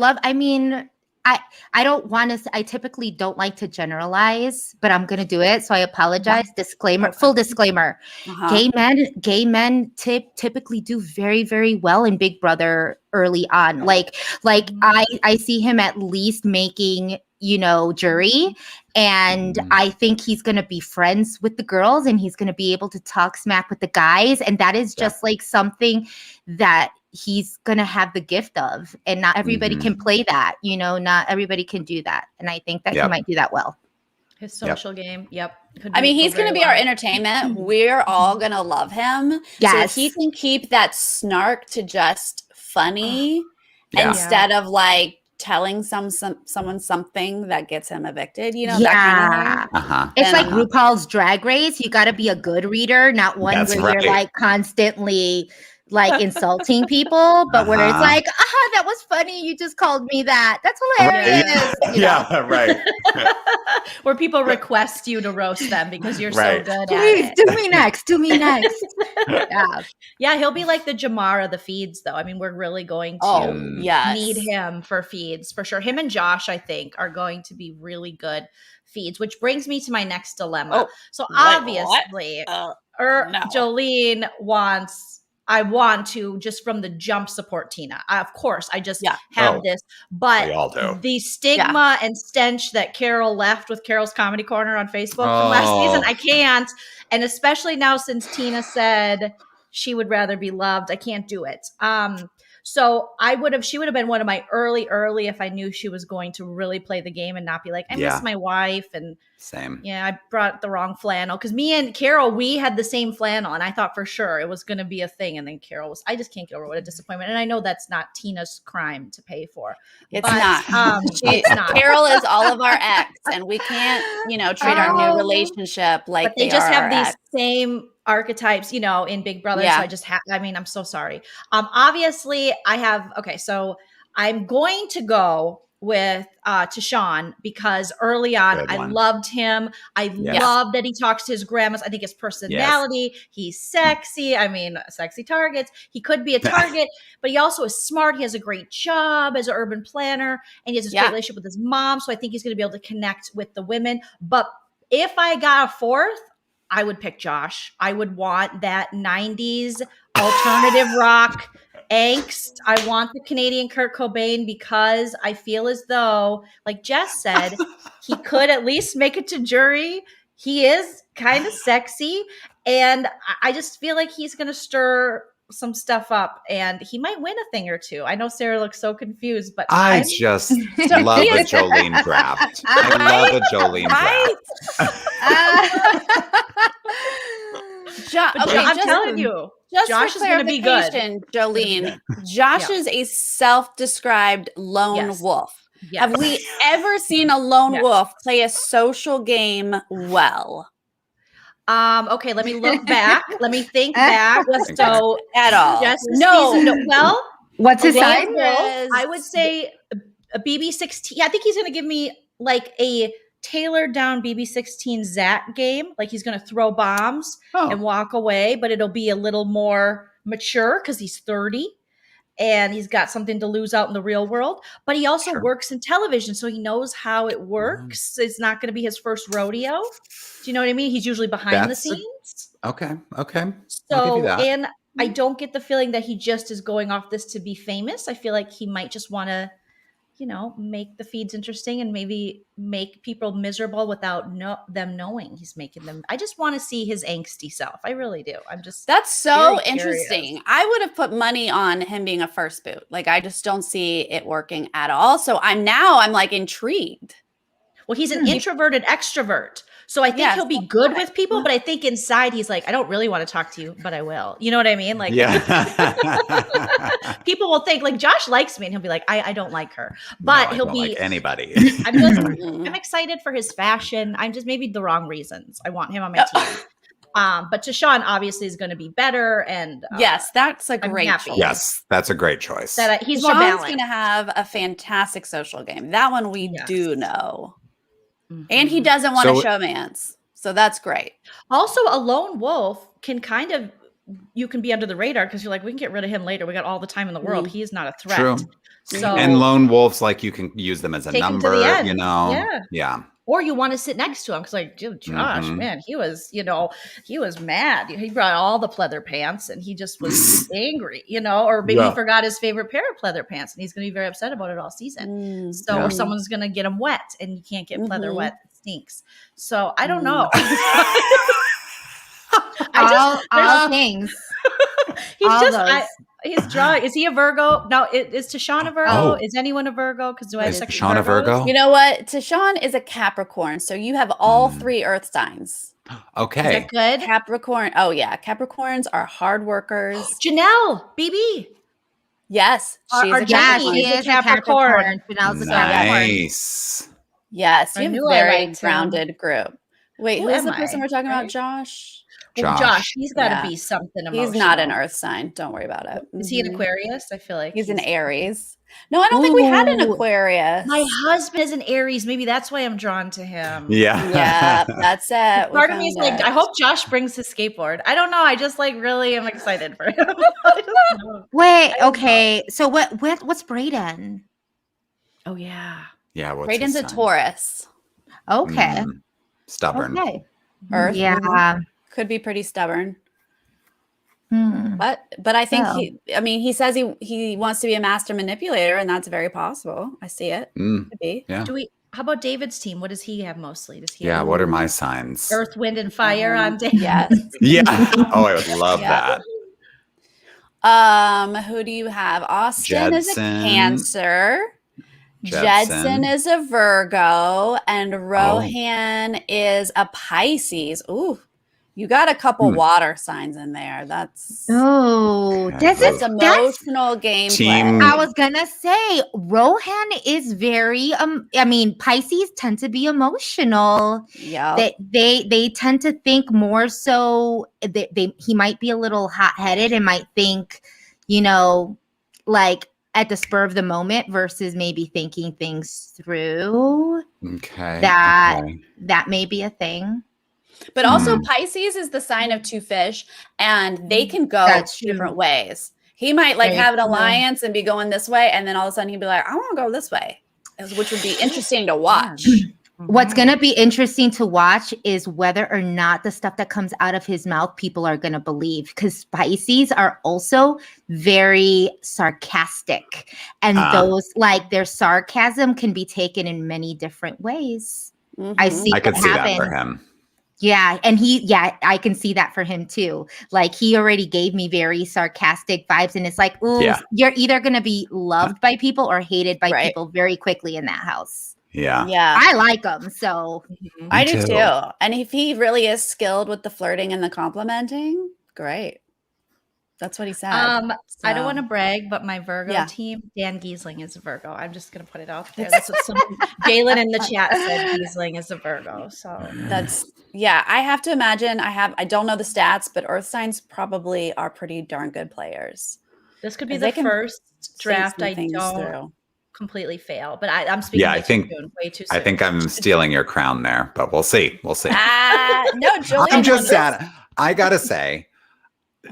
typically don't like to generalize, but I'm going to do it. So I apologize. Full disclaimer. Gay men typically do very, very well in Big Brother early on. I see him at least making, jury. And I think he's going to be friends with the girls and he's going to be able to talk smack with the guys. And that is just like something that he's going to have the gift of. And not everybody can play that, not everybody can do that. And I think that he might do that well.
His social game. Yep.
He's going to be our entertainment. We're all going to love him.
Yes.
So he can keep that snark to just funny instead of like telling someone something that gets him evicted, that kind of thing.
It's like RuPaul's Drag Race. You got to be a good reader, not one where you're like constantly like insulting people, but where it's like, that was funny. You just called me that. That's hilarious.
Right.
Where people request you to roast them because you're so good at
it. Do me next.
Yeah, he'll be like the Jamar of the feeds, though. I mean, we're really going to need him for feeds for sure. Him and Josh, I think, are going to be really good feeds, which brings me to my next dilemma. So obviously, Joleen I want to just from the jump support Tina. Of course, I just have this, but the stigma and stench that Carol left with Carol's Comedy Corner on Facebook from last season, I can't. And especially now since Tina said she would rather be loved, I can't do it. So she would have been one of my early if I knew she was going to really play the game and not be like, I miss my wife. And
same.
Yeah, I brought the wrong flannel because me and Carol, we had the same flannel and I thought for sure it was going to be a thing. And then I just can't get over what a disappointment. And I know that's not Tina's crime to pay for.
It's not. It's not. Carol is all of our ex and we can't, treat our new relationship like
but they just have these same archetypes, in Big Brother. So I just I'm so sorry. Obviously so I'm going to go with Tashawn because early on I loved him. I love that he talks to his grandmas. I think his personality, he's sexy. Sexy targets. He could be a target, but he also is smart. He has a great job as an urban planner and he has a great relationship with his mom. So I think he's going to be able to connect with the women. But if I got a fourth, I would pick Josh. I would want that 90s alternative rock angst. I want the Canadian Kurt Cobain because I feel as though, like Jess said, he could at least make it to jury. He is kind of sexy. And I just feel like he's going to stir some stuff up and he might win a thing or two. I know Sarah looks so confused, but
I just love a Joleen draft. I love a Joleen draft.
I'm telling you,
just
Josh is going to be good.
Jolene, Josh is a self-described lone wolf. Yes. Have we ever seen a lone wolf play a social game well?
Okay, let me look back. Let me think back. So
at all.
Well,
what's his size?
I would say a BB16. I think he's going to give me like a tailored down BB16 Zach game. Like he's going to throw bombs and walk away, but it'll be a little more mature because he's 30 and he's got something to lose out in the real world. But he also works in television, so he knows how it works. It's not going to be his first rodeo. Do you know what I mean? He's usually behind the scenes.
Okay.
So, and I don't get the feeling that he just is going off this to be famous. I feel like he might just want to, make the feeds interesting and maybe make people miserable without them knowing he's making them. I just want to see his angsty self. I really do.
That's so interesting. I would have put money on him being a first boot. Like, I just don't see it working at all. So I'm like intrigued.
Well, he's an introverted extrovert. So I think he'll be good with people, but I think inside he's like, I don't really want to talk to you, but I will. You know what I mean? Like, people will think like Josh likes me and he'll be like, I don't like her, but he'll be
like anybody.
I'm excited for his fashion. I'm just maybe the wrong reasons. I want him on my team. But Tashawn obviously is going to be better. And
yes, that's a great choice.
Yes, that's a great choice.
That he's more balanced.
Going to have a fantastic social game. That one we do know. And he doesn't want to showmance. So that's great.
Also, a lone wolf can you can be under the radar because you're like, we can get rid of him later. We got all the time in the world. He is not a threat.
True.
So,
and lone wolves, like you can use them as a number, Yeah.
Or you want to sit next to him because like, dude, Josh, man, he was mad. He brought all the pleather pants and he just was angry, or maybe he forgot his favorite pair of pleather pants and he's going to be very upset about it all season. Or someone's going to get him wet and you can't get pleather wet. It stinks. So I don't know.
all things.
He's drawing. Is he a Virgo? No, is Tashawn a Virgo? Is anyone a Virgo? Because do I have
Tashawn a Virgo?
You know what? Tashawn is a Capricorn. So you have all three earth signs.
Okay.
Is that good?
Capricorn. Oh, yeah. Capricorns are hard workers.
Janelle, BB.
Yes.
She is a Capricorn.
Janelle's a
Nice.
Yes. You have a very grounded group. Wait, who's the person we're talking about? Josh?
Josh, he's got to be something emotional.
He's not an earth sign. Don't worry about it.
Is he an Aquarius? I feel like
he's an Aries. No, I don't think we had an Aquarius.
My husband is an Aries. Maybe that's why I'm drawn to him.
Yeah, that's it.
Part of me is like, I hope Josh brings his skateboard. I don't know. I just like really am excited for him.
Wait, okay. So what's Brayden?
Oh yeah.
Yeah.
Brayden's a Taurus.
Okay.
Stubborn.
Okay.
Earth.
Yeah.
Could be pretty stubborn. But I think he says he wants to be a master manipulator, and that's very possible. I see it. Could be.
Yeah.
How about David's team? What does he have mostly? Does he
what are my signs?
Earth, wind, and fire on David?
Yes.
Yeah. Oh, I would love that.
Who do you have? Austin is a
Jedson.
Cancer. Jedson is a Virgo, and Rohan is a Pisces. Ooh. You got a couple water signs in there. That's
that's
emotional gameplay.
I was gonna say Rohan is very Pisces tend to be emotional.
Yeah.
They tend to think more so he might be a little hot-headed and might think, like at the spur of the moment versus maybe thinking things through.
Okay.
That may be a thing.
But also Pisces is the sign of two fish, and they can go different ways. He might have an alliance and be going this way, and then all of a sudden he'd be like, I want to go this way, which would be interesting to watch.
What's going to be interesting to watch is whether or not the stuff that comes out of his mouth people are going to believe, because Pisces are also very sarcastic, and those like their sarcasm can be taken in many different ways. I
could see that for him.
Yeah, and I can see that for him too. Like he already gave me very sarcastic vibes, and it's like, ooh, you're either going to be loved by people or hated by people very quickly in that house.
Yeah.
I like him, so
I do too. And if he really is skilled with the flirting and the complimenting, great. That's what he said.
I don't want to brag, but my Virgo team, Dan Giesling is a Virgo. I'm just gonna put it out there. That's what Jalen in the chat said. Giesling is a Virgo. So
that's I have to imagine. I don't know the stats, but Earth signs probably are pretty darn good players.
This could be the first draft I don't completely fail, but I'm speaking way too soon.
I think I'm stealing your crown there, but we'll see.
No, Joleen.
I'm just sad. I gotta say,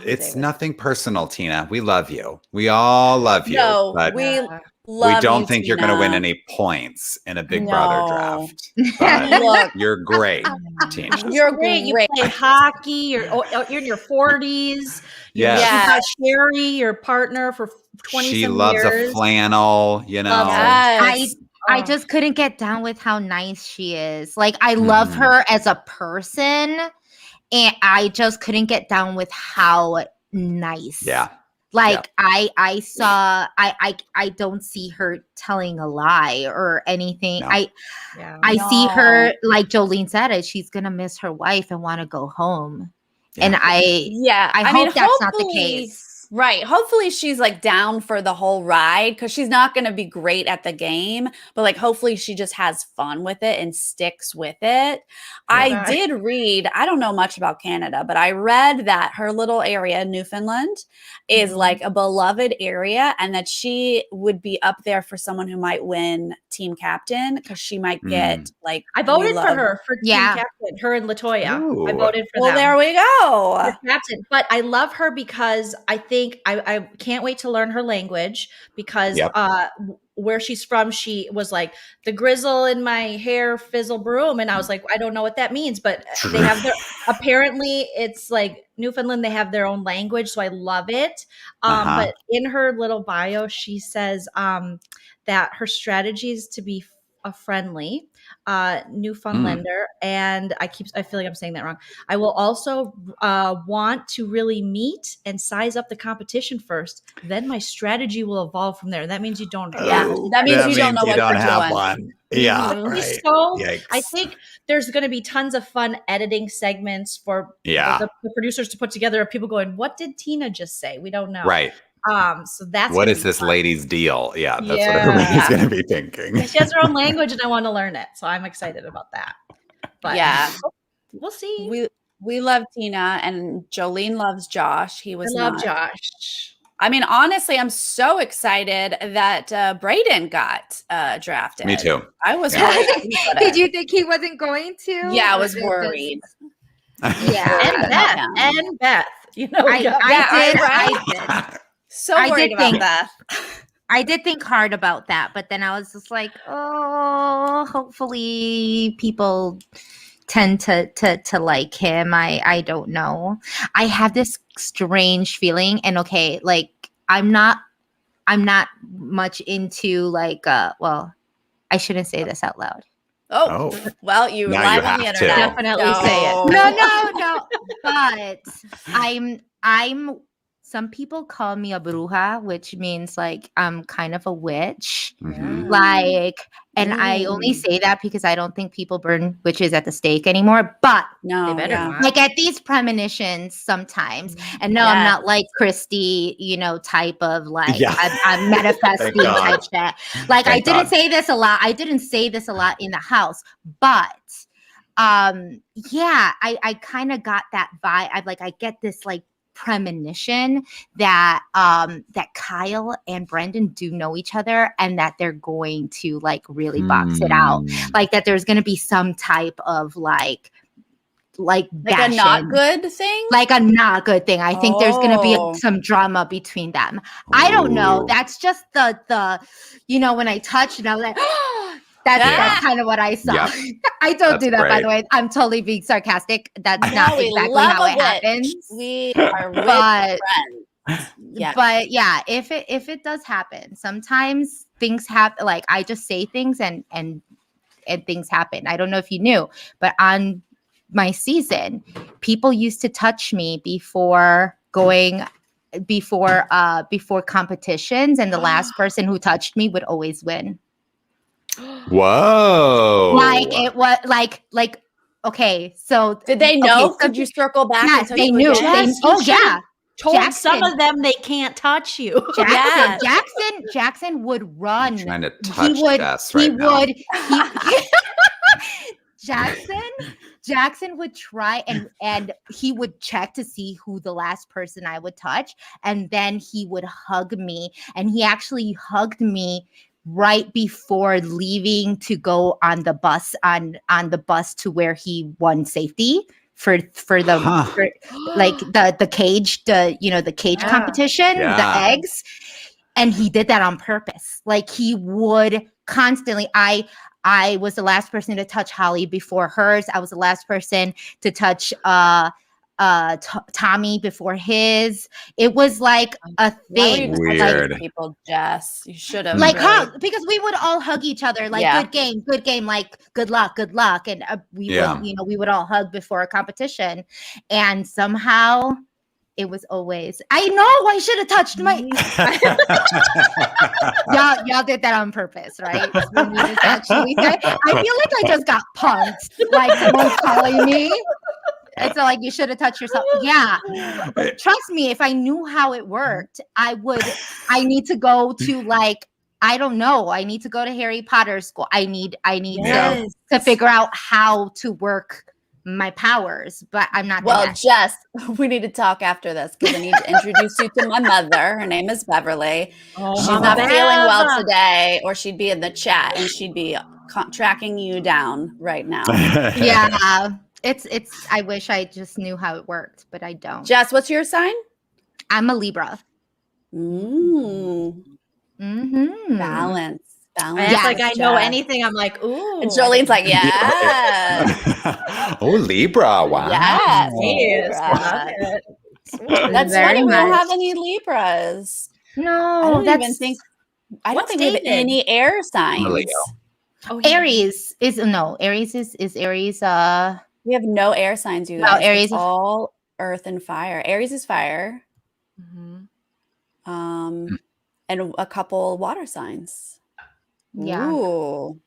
it's nothing personal, Tina. We love you. We all love you.
No,
but
we
don't think you're going to win any points in a Big Brother draft. But
look,
you're great, Tina.
You're great. You play hockey. You're in your 40s. You got Sherry, your partner, for 20
She
some
loves
years.
a flannel, you know.
I just couldn't get down with how nice she is. Like I love her as a person, and I just couldn't get down with how nice.
Yeah.
Like I don't see her telling a lie or anything.
No.
I see her, like Joleen said, she's gonna miss her wife and want to go home.
Yeah.
And I hope that's not the case.
Right. Hopefully she's like down for the whole ride, because she's not going to be great at the game, but like hopefully she just has fun with it and sticks with it. I did read, I don't know much about Canada, but I read that her little area, Newfoundland, is like a beloved area, and that she would be up there for someone who might win team captain, because she might get like.
I voted for her for team captain, her and LaToya.
Ooh.
I voted for them.
Well, there we go.
For captain. But I love her because I think I can't wait to learn her language, because where she's from, she was like, the grizzle in my hair fizzle broom, and I was like, I don't know what that means, but they have their apparently it's like Newfoundland, they have their own language, so I love it. But in her little bio, she says that her strategy is to be a friendly Newfoundlander, and I feel like I'm saying that wrong. I will also want to really meet and size up the competition first. Then my strategy will evolve from there. That means you don't.
That means you don't know what you're doing.
One. Yeah.
Right. So I think there's going to be tons of fun editing segments for the producers to put together of people going, "What did Tina just say? We don't know."
Right.
So that's
what is this lady's deal? Yeah, that's what everybody's going to be thinking.
She has her own language, and I want to learn it, so I'm excited about that. But we'll see.
We love Tina, and Joleen loves Josh. I love
Josh.
I mean, honestly, I'm so excited that Braden got drafted.
Me too.
I was worried.
Did you think he wasn't going to?
Yeah, I was worried.
And Beth. You know,
I did.
So worried about that.
I did think hard about that, but then I was just like, oh, hopefully people tend to like him. I don't know. I have this strange feeling, and like I'm not much into like well, I shouldn't say this out loud.
Oh. Well, you live on the internet.
Definitely say it.
No. But I'm. Some people call me a bruja, which means like I'm kind of a witch. Like, and I only say that because I don't think people burn witches at the stake anymore. But
no,
they better not.
I get these premonitions sometimes. And no, I'm not like Christy, type of like I'm manifesting type shit. Like I didn't say this a lot. I didn't say this a lot in the house, but I kind of got that vibe. I get this like premonition that Kyle and Brendan do know each other, and that they're going to like really box it out. Like that there's going to be some type of like
a not good thing?
Like a not good thing. I think there's going to be some drama between them. I don't know. That's just the when I touched it, I was like, That's kind of what I saw.
Yep.
I don't
That's
do that, by
great.
the way. I'm totally being sarcastic. That's not
we
exactly
love
how
a
it
witch.
happens.
We are witch
But
friends. Yeah.
but yeah, if it does happen, sometimes things happen. Like I just say things and things happen. I don't know if you knew, but on my season, people used to touch me before competitions, and the last person who touched me would always win.
Whoa.
Like it was like okay, so
did they know?
so
Could you circle back?
yes,
and touch
they
you
knew.
again?
Yes,
Oh yeah.
Told some of them they can't touch you.
Jackson would run.
I'm trying to touch Jess right now.
Jackson would try and he would check to see who the last person I would touch, and then he would hug me, and he actually hugged me right before leaving to go on the bus on the bus to where he won safety for like the cage, the cage competition, the eggs. And he did that on purpose. Like he would constantly, I was the last person to touch Holly before hers. I was the last person to touch Tommy before his. It was like a thing.
Weird.
Like, people, Jess, you should have
like hug, because we would all hug each other. Like good game. Like good luck, and we would, we would all hug before a competition, and somehow. It was always, I know I should have touched my. y'all did that on purpose, right? When you just actually said, I feel like I just got punked. Like someone's calling me. And so like you should have touched yourself. Yeah. Trust me, if I knew how it worked, I need to go to like, I don't know. I need to go to Harry Potter school. I need to figure out how to work my powers, but I'm not.
Well, Jess, we need to talk after this because I need to introduce you to my mother. Her name is Beverly. She's not feeling well today, or she'd be in the chat and she'd be tracking you down right now.
Yeah, it's. I wish I just knew how it worked, but I don't.
Jess, what's your sign?
I'm a Libra.
Balance.
It's like I know anything. I'm like, ooh.
And Jolene's like, yeah.
Oh, Libra. Wow.
Yes. That's funny. We don't have any Libras.
No,
I don't think we have any air signs.
Aries is Aries.
We have no air signs, you guys.
No, Aries
is all earth and fire. Aries is fire. And a couple water signs.
Yeah.
Ooh.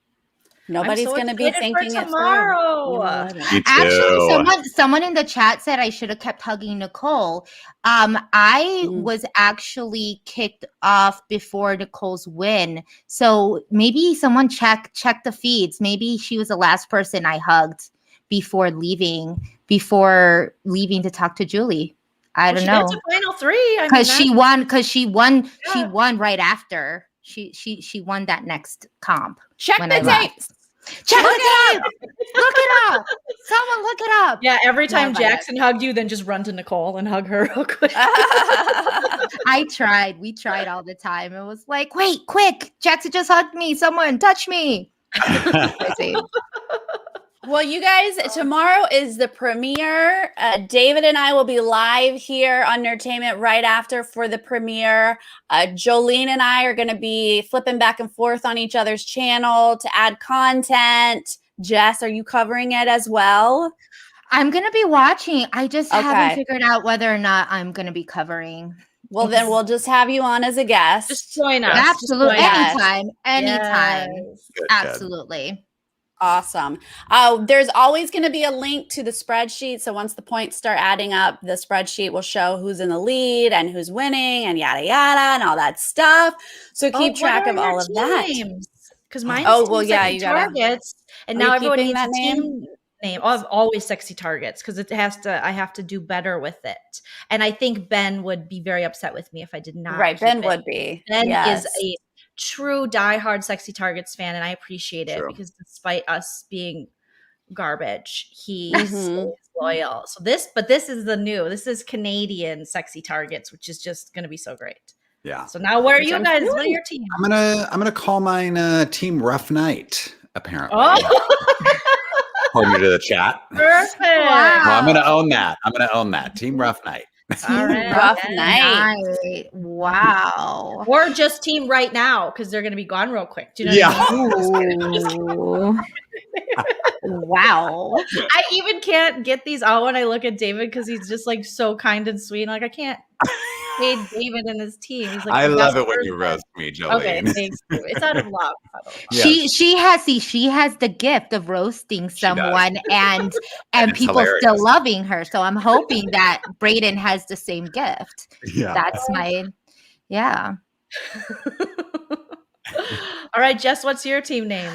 Nobody's going to be thinking it's
tomorrow.
Actually, someone in the chat said I should have kept hugging Nicole. I was actually kicked off before Nicole's win. So maybe someone check the feeds. Maybe she was the last person I hugged before leaving to talk to Julie. I don't know.
That's a final three.
She won right after. She won that next comp.
Check the tapes.
Check the tape. Look it up. Someone look it up.
Yeah, every time Jackson hugged you, then just run to Nicole and hug her real quick.
I tried. We tried all the time. It was like, wait, quick. Jackson just hugged me. Someone touch me.
Well, you guys, tomorrow is the premiere. David and I will be live here on Nerdtainment right after for the premiere. Joleen and I are going to be flipping back and forth on each other's channel to add content. Jess, are you covering it as well?
I'm going to be watching. I just haven't figured out whether or not I'm going to be covering.
Well, then we'll just have you on as a guest.
Just join us.
Absolutely. Anytime.
Yes.
Absolutely.
Awesome. There's always going to be a link to the spreadsheet. So once the points start adding up, the spreadsheet will show who's in the lead and who's winning and yada, yada, and all that stuff. So keep track of all of that.
Because mine's
you
targets. And now everyone needs a team name. I've always sexy targets because I have to do better with it. And I think Ben would be very upset with me if I did not.
Right. Ben would be.
Ben is a true diehard sexy targets fan, and I appreciate it because despite us being garbage, he is loyal. So this is this is Canadian sexy targets, which is just going to be so great.
Yeah.
So now what are you guys? What are your team?
I'm gonna call mine Team Rough Night. apparently.
Oh,
According to the chat.
perfect.
Wow.
Oh, I'm going to own that. I'm going to own that. Team Rough Night.
All right.
Rough
Yeah.
night.
Wow.
Or just team right now because they're going to be gone real quick. Do you know what I mean?
Ooh. Wow.
I even can't get these out when I look at David because he's just like so kind and sweet. Like I can't say David and his team. He's like
I
the
love
best
it when you
person.
roast me, Joleen.
Okay, thanks. It's out of love.
Yes.
She has the gift of roasting someone and
It's
people
hilarious.
still loving her. So I'm hoping that Brayden has the same gift.
Yeah.
That's my
All right, Jess, what's your team name?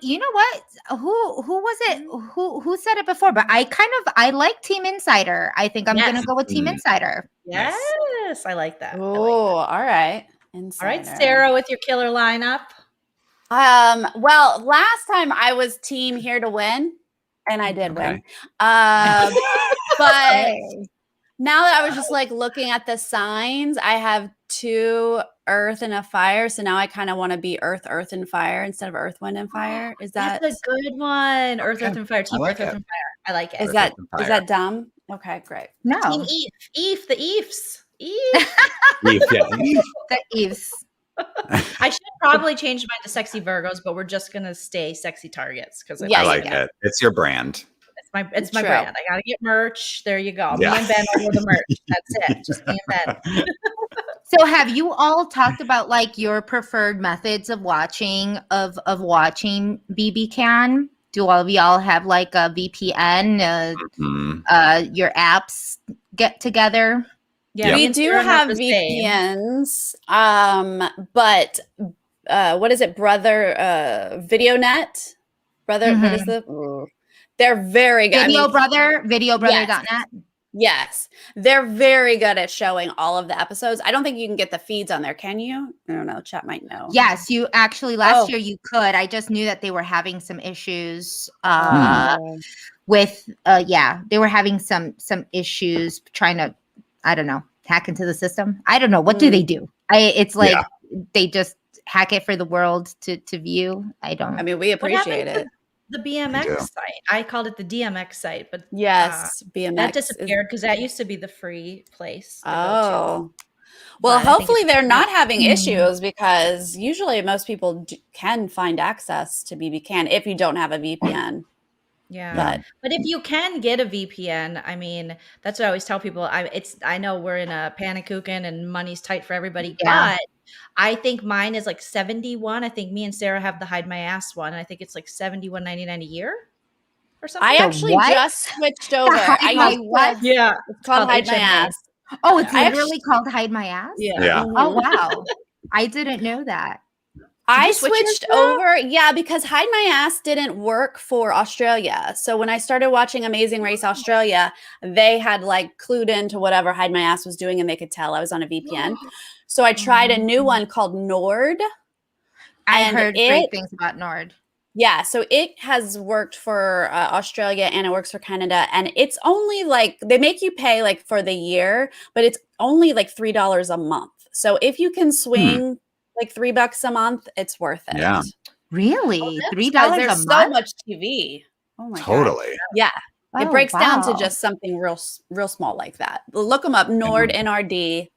You know what? Who was it? Who said it before? But I like Team Insider. I think I'm gonna go with Team Insider.
Yes, I like that.
Oh, all right.
All right, Sarah, with your killer lineup.
Well, last time I was team here to win, and I did win. But now that I was just like looking at the signs, I have 2 earth and a fire. So now I kind of want to be earth, and fire instead of earth, wind, and fire. Is that
That's a good one? Earth, earth, and fire. Team
like
earth,
it.
and fire. I like it.
is that dumb? Okay, great.
No,
Team Eve, the Eves. Eve.
the Eves.
I should probably change mine to sexy Virgos, but we're just gonna stay sexy targets because
Yeah,
I like it. It's your brand.
it's my
True.
brand. I gotta get merch. There you go.
Yeah.
Me and Ben over the merch. That's it. Just me and Ben.
So have you all talked about like your preferred methods of watching BBCAN? Do all of y'all have like a VPN? Your apps get together?
Yeah,
We do have VPNs, but what is it, brother? VideoNet, brother. What is the? They're very good.
Videobrother.net.
Yes, they're very good at showing all of the episodes. I don't think you can get the feeds on there. Can you? I don't know. Chat might know.
Yes, you actually last year you could. I just knew that they were having some issues with they were having some issues trying to, I don't know, hack into the system. I don't know. What do they do? It's like they just hack it for the world to view. I mean,
we appreciate it.
The BMX site. I called it the DMX site, but
yes, BMX
that disappeared because that used to be the free place.
Well, hopefully they're not having issues because usually most people can find access to BBCAN if you don't have a VPN.
Yeah. But if you can get a VPN, I mean, that's what I always tell people. I know we're in a panicukin and money's tight for everybody, but I think mine is like 71. I think me and Sarah have the Hide My Ass one. And I think it's like $71.99 a year or something.
I actually just switched over.
Yeah.
It's called Hide My Ass.
Oh, it's literally called Hide My Ass?
Yeah.
Oh, wow. I didn't know that.
I switched over, because Hide My Ass didn't work for Australia. So when I started watching Amazing Race Australia, they had like clued into whatever Hide My Ass was doing and they could tell I was on a VPN. So I tried a new one called Nord.
I heard great things about Nord.
Yeah, so it has worked for Australia and it works for Canada. And it's only like, they make you pay like for the year, but it's only like $3 a month. So if you can swing like $3 a month, it's worth it.
Yeah.
Really? $3 a month?
So much TV. Oh my God. Yeah. It breaks down to just something real small like that. Look them up, Nord, NRD.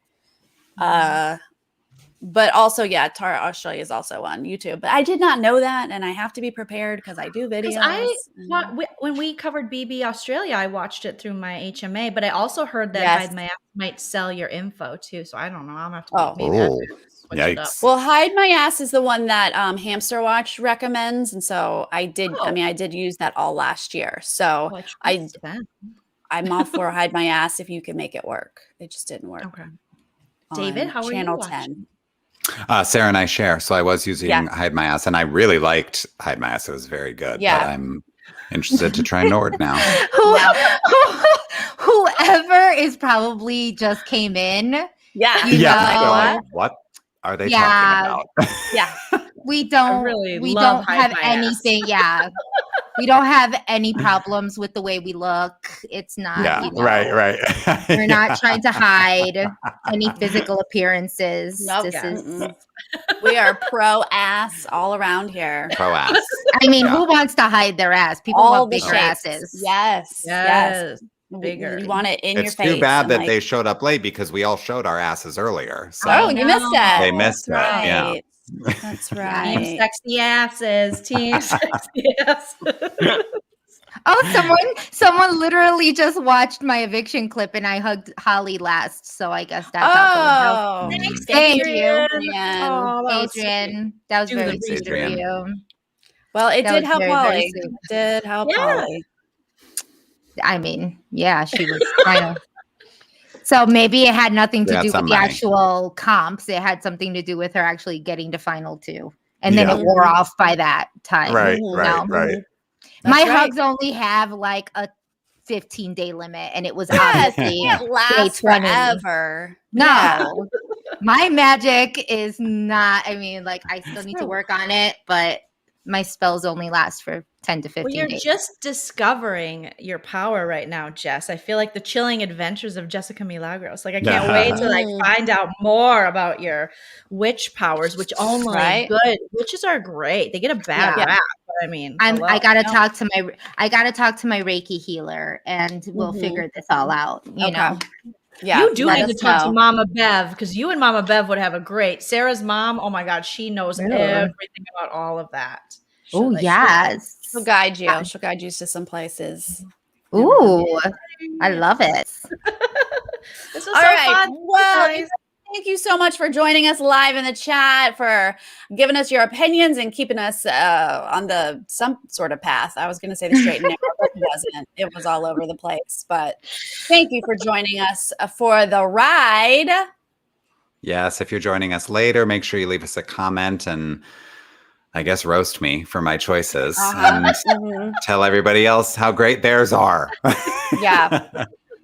But also, Tara Australia is also on YouTube. But I did not know that, and I have to be prepared because I do videos.
When we covered BB Australia, I watched it through my HMA, but I also heard that Hide My Ass might sell your info too. So I don't know. I'm gonna have to switch it up.
Well, Hide My Ass is the one that Hamster Watch recommends, and so I did. I mean, I did use that all last year. So I'm all for Hide My Ass if you can make it work. It just didn't work.
Okay. David, how are
Channel
you watching?
10.
Sarah and I share. So I was using Hide My Ass, and I really liked Hide My Ass. It was very good.
Yeah.
But I'm interested to try Nord now.
Whoever is probably just came in.
Yeah.
You know,
what are they talking about?
Yeah.
We don't have anything. Yeah. We don't have any problems with the way we look. It's not,
Yeah,
you know,
right.
we're not trying to hide any physical appearances.
Nope.
This is,
We are pro ass all around here.
Pro ass.
I mean,
Yeah.
who wants to hide their ass? People
All
want
the
bigger
shapes.
asses.
Yes.
Bigger.
You want it in your
It's
face.
too bad
and,
that
like,
they showed up late because we all showed our asses earlier. So
Oh, you missed it.
They missed
That's
it, yeah.
right. That's
Team
right.
sexy asses. Team sexy asses.
Oh, someone literally just watched my eviction clip and I hugged Holly last. So I guess that's
Oh,
Thanks,
Thank
Adrian.
you.
Oh, that was sweet.
Adrian. That was
Do
very
the
sweet of
Adrian.
you.
well, it
That
did
was
help
very, very
Holly.
sweet.
It did help
Yeah.
Holly.
I mean, yeah, she was kind of. So maybe it had nothing to
We got
do with
some
the
money.
actual comps. It had something to do with her actually getting to final two. And then
Yeah.
it wore off by that time.
Right,
Mhm.
right,
No.
right.
My
That's right.
hugs only have like a 15-day limit. And it was
Yes,
obviously
it can't last
20.
forever.
No.
Yeah.
My magic is not, I mean, like I still need to work on it, but my spells only last for 10 to 15
Well, you're
days.
just discovering your power right now, Jess. I feel like the chilling adventures of Jessica Milagros. Like I can't wait to like find out more about your witch powers, which only
Right.
good witches are great. They get a bad
Yeah.
rap, but I mean,
I
hello.
gotta talk to my Reiki healer and we'll
Mhm.
figure this all out. You
Okay.
know.
Yeah.
You do
let
need to
us
talk to
know.
Mama Bev because you and Mama Bev would have a great. Sarah's mom, oh my God, she knows
Yeah.
everything about all of that.
Oh,
She'll, like,
yes.
She'll guide you. She'll guide you to some places.
Ooh, I love it.
This was
All
so
right.
fun.
Well,
guys.
you guys, thank you so much for joining us live in the chat, for giving us your opinions and keeping us on some sort of path. I was going to say the straight and narrow, but it wasn't. It was all over the place. But thank you for joining us for the ride.
Yes, if you're joining us later, make sure you leave us a comment and I guess roast me for my choices and
Mhm.
tell everybody else how great theirs are.
Yeah.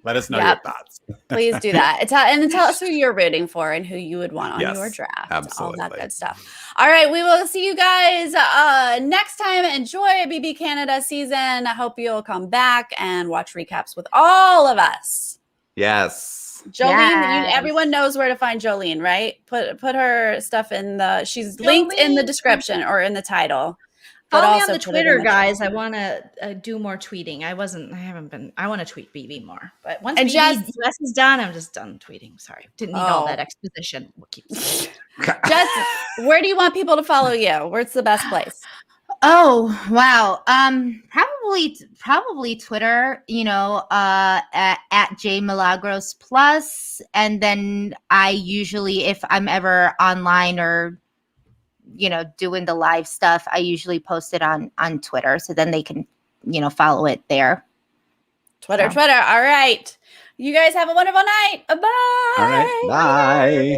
Let us know
Yep.
your thoughts.
Please do that. And then tell us who you're rooting for and who you would want on
Yes,
your draft. All that
absolutely.
good stuff. All right. We will see you guys next time. Enjoy BB Canada season. I hope you'll come back and watch recaps with all of us.
Yes.
Jolene,
Yes.
everyone knows where to find Jolene, right? Put her stuff in she's linked in the
Jolene.
description or in the title. But
Follow me
also
on the
put it in
Twitter,
the
guys. I want to do more tweeting. I want to tweet BB more. But once
And
BB
Jess-
is done, I'm just done tweeting. Sorry. Didn't need all
Oh.
that exposition. We'll keep
Jess, where do you want people to follow you? Where's the best place?
Oh, wow. Probably Twitter, you know, at J Milagros Plus. And then I usually, if I'm ever online or, you know, doing the live stuff, I usually post it on Twitter. So then they can, you know, follow it there.
Twitter. All right. You guys have a wonderful night. Bye.
All right. Bye.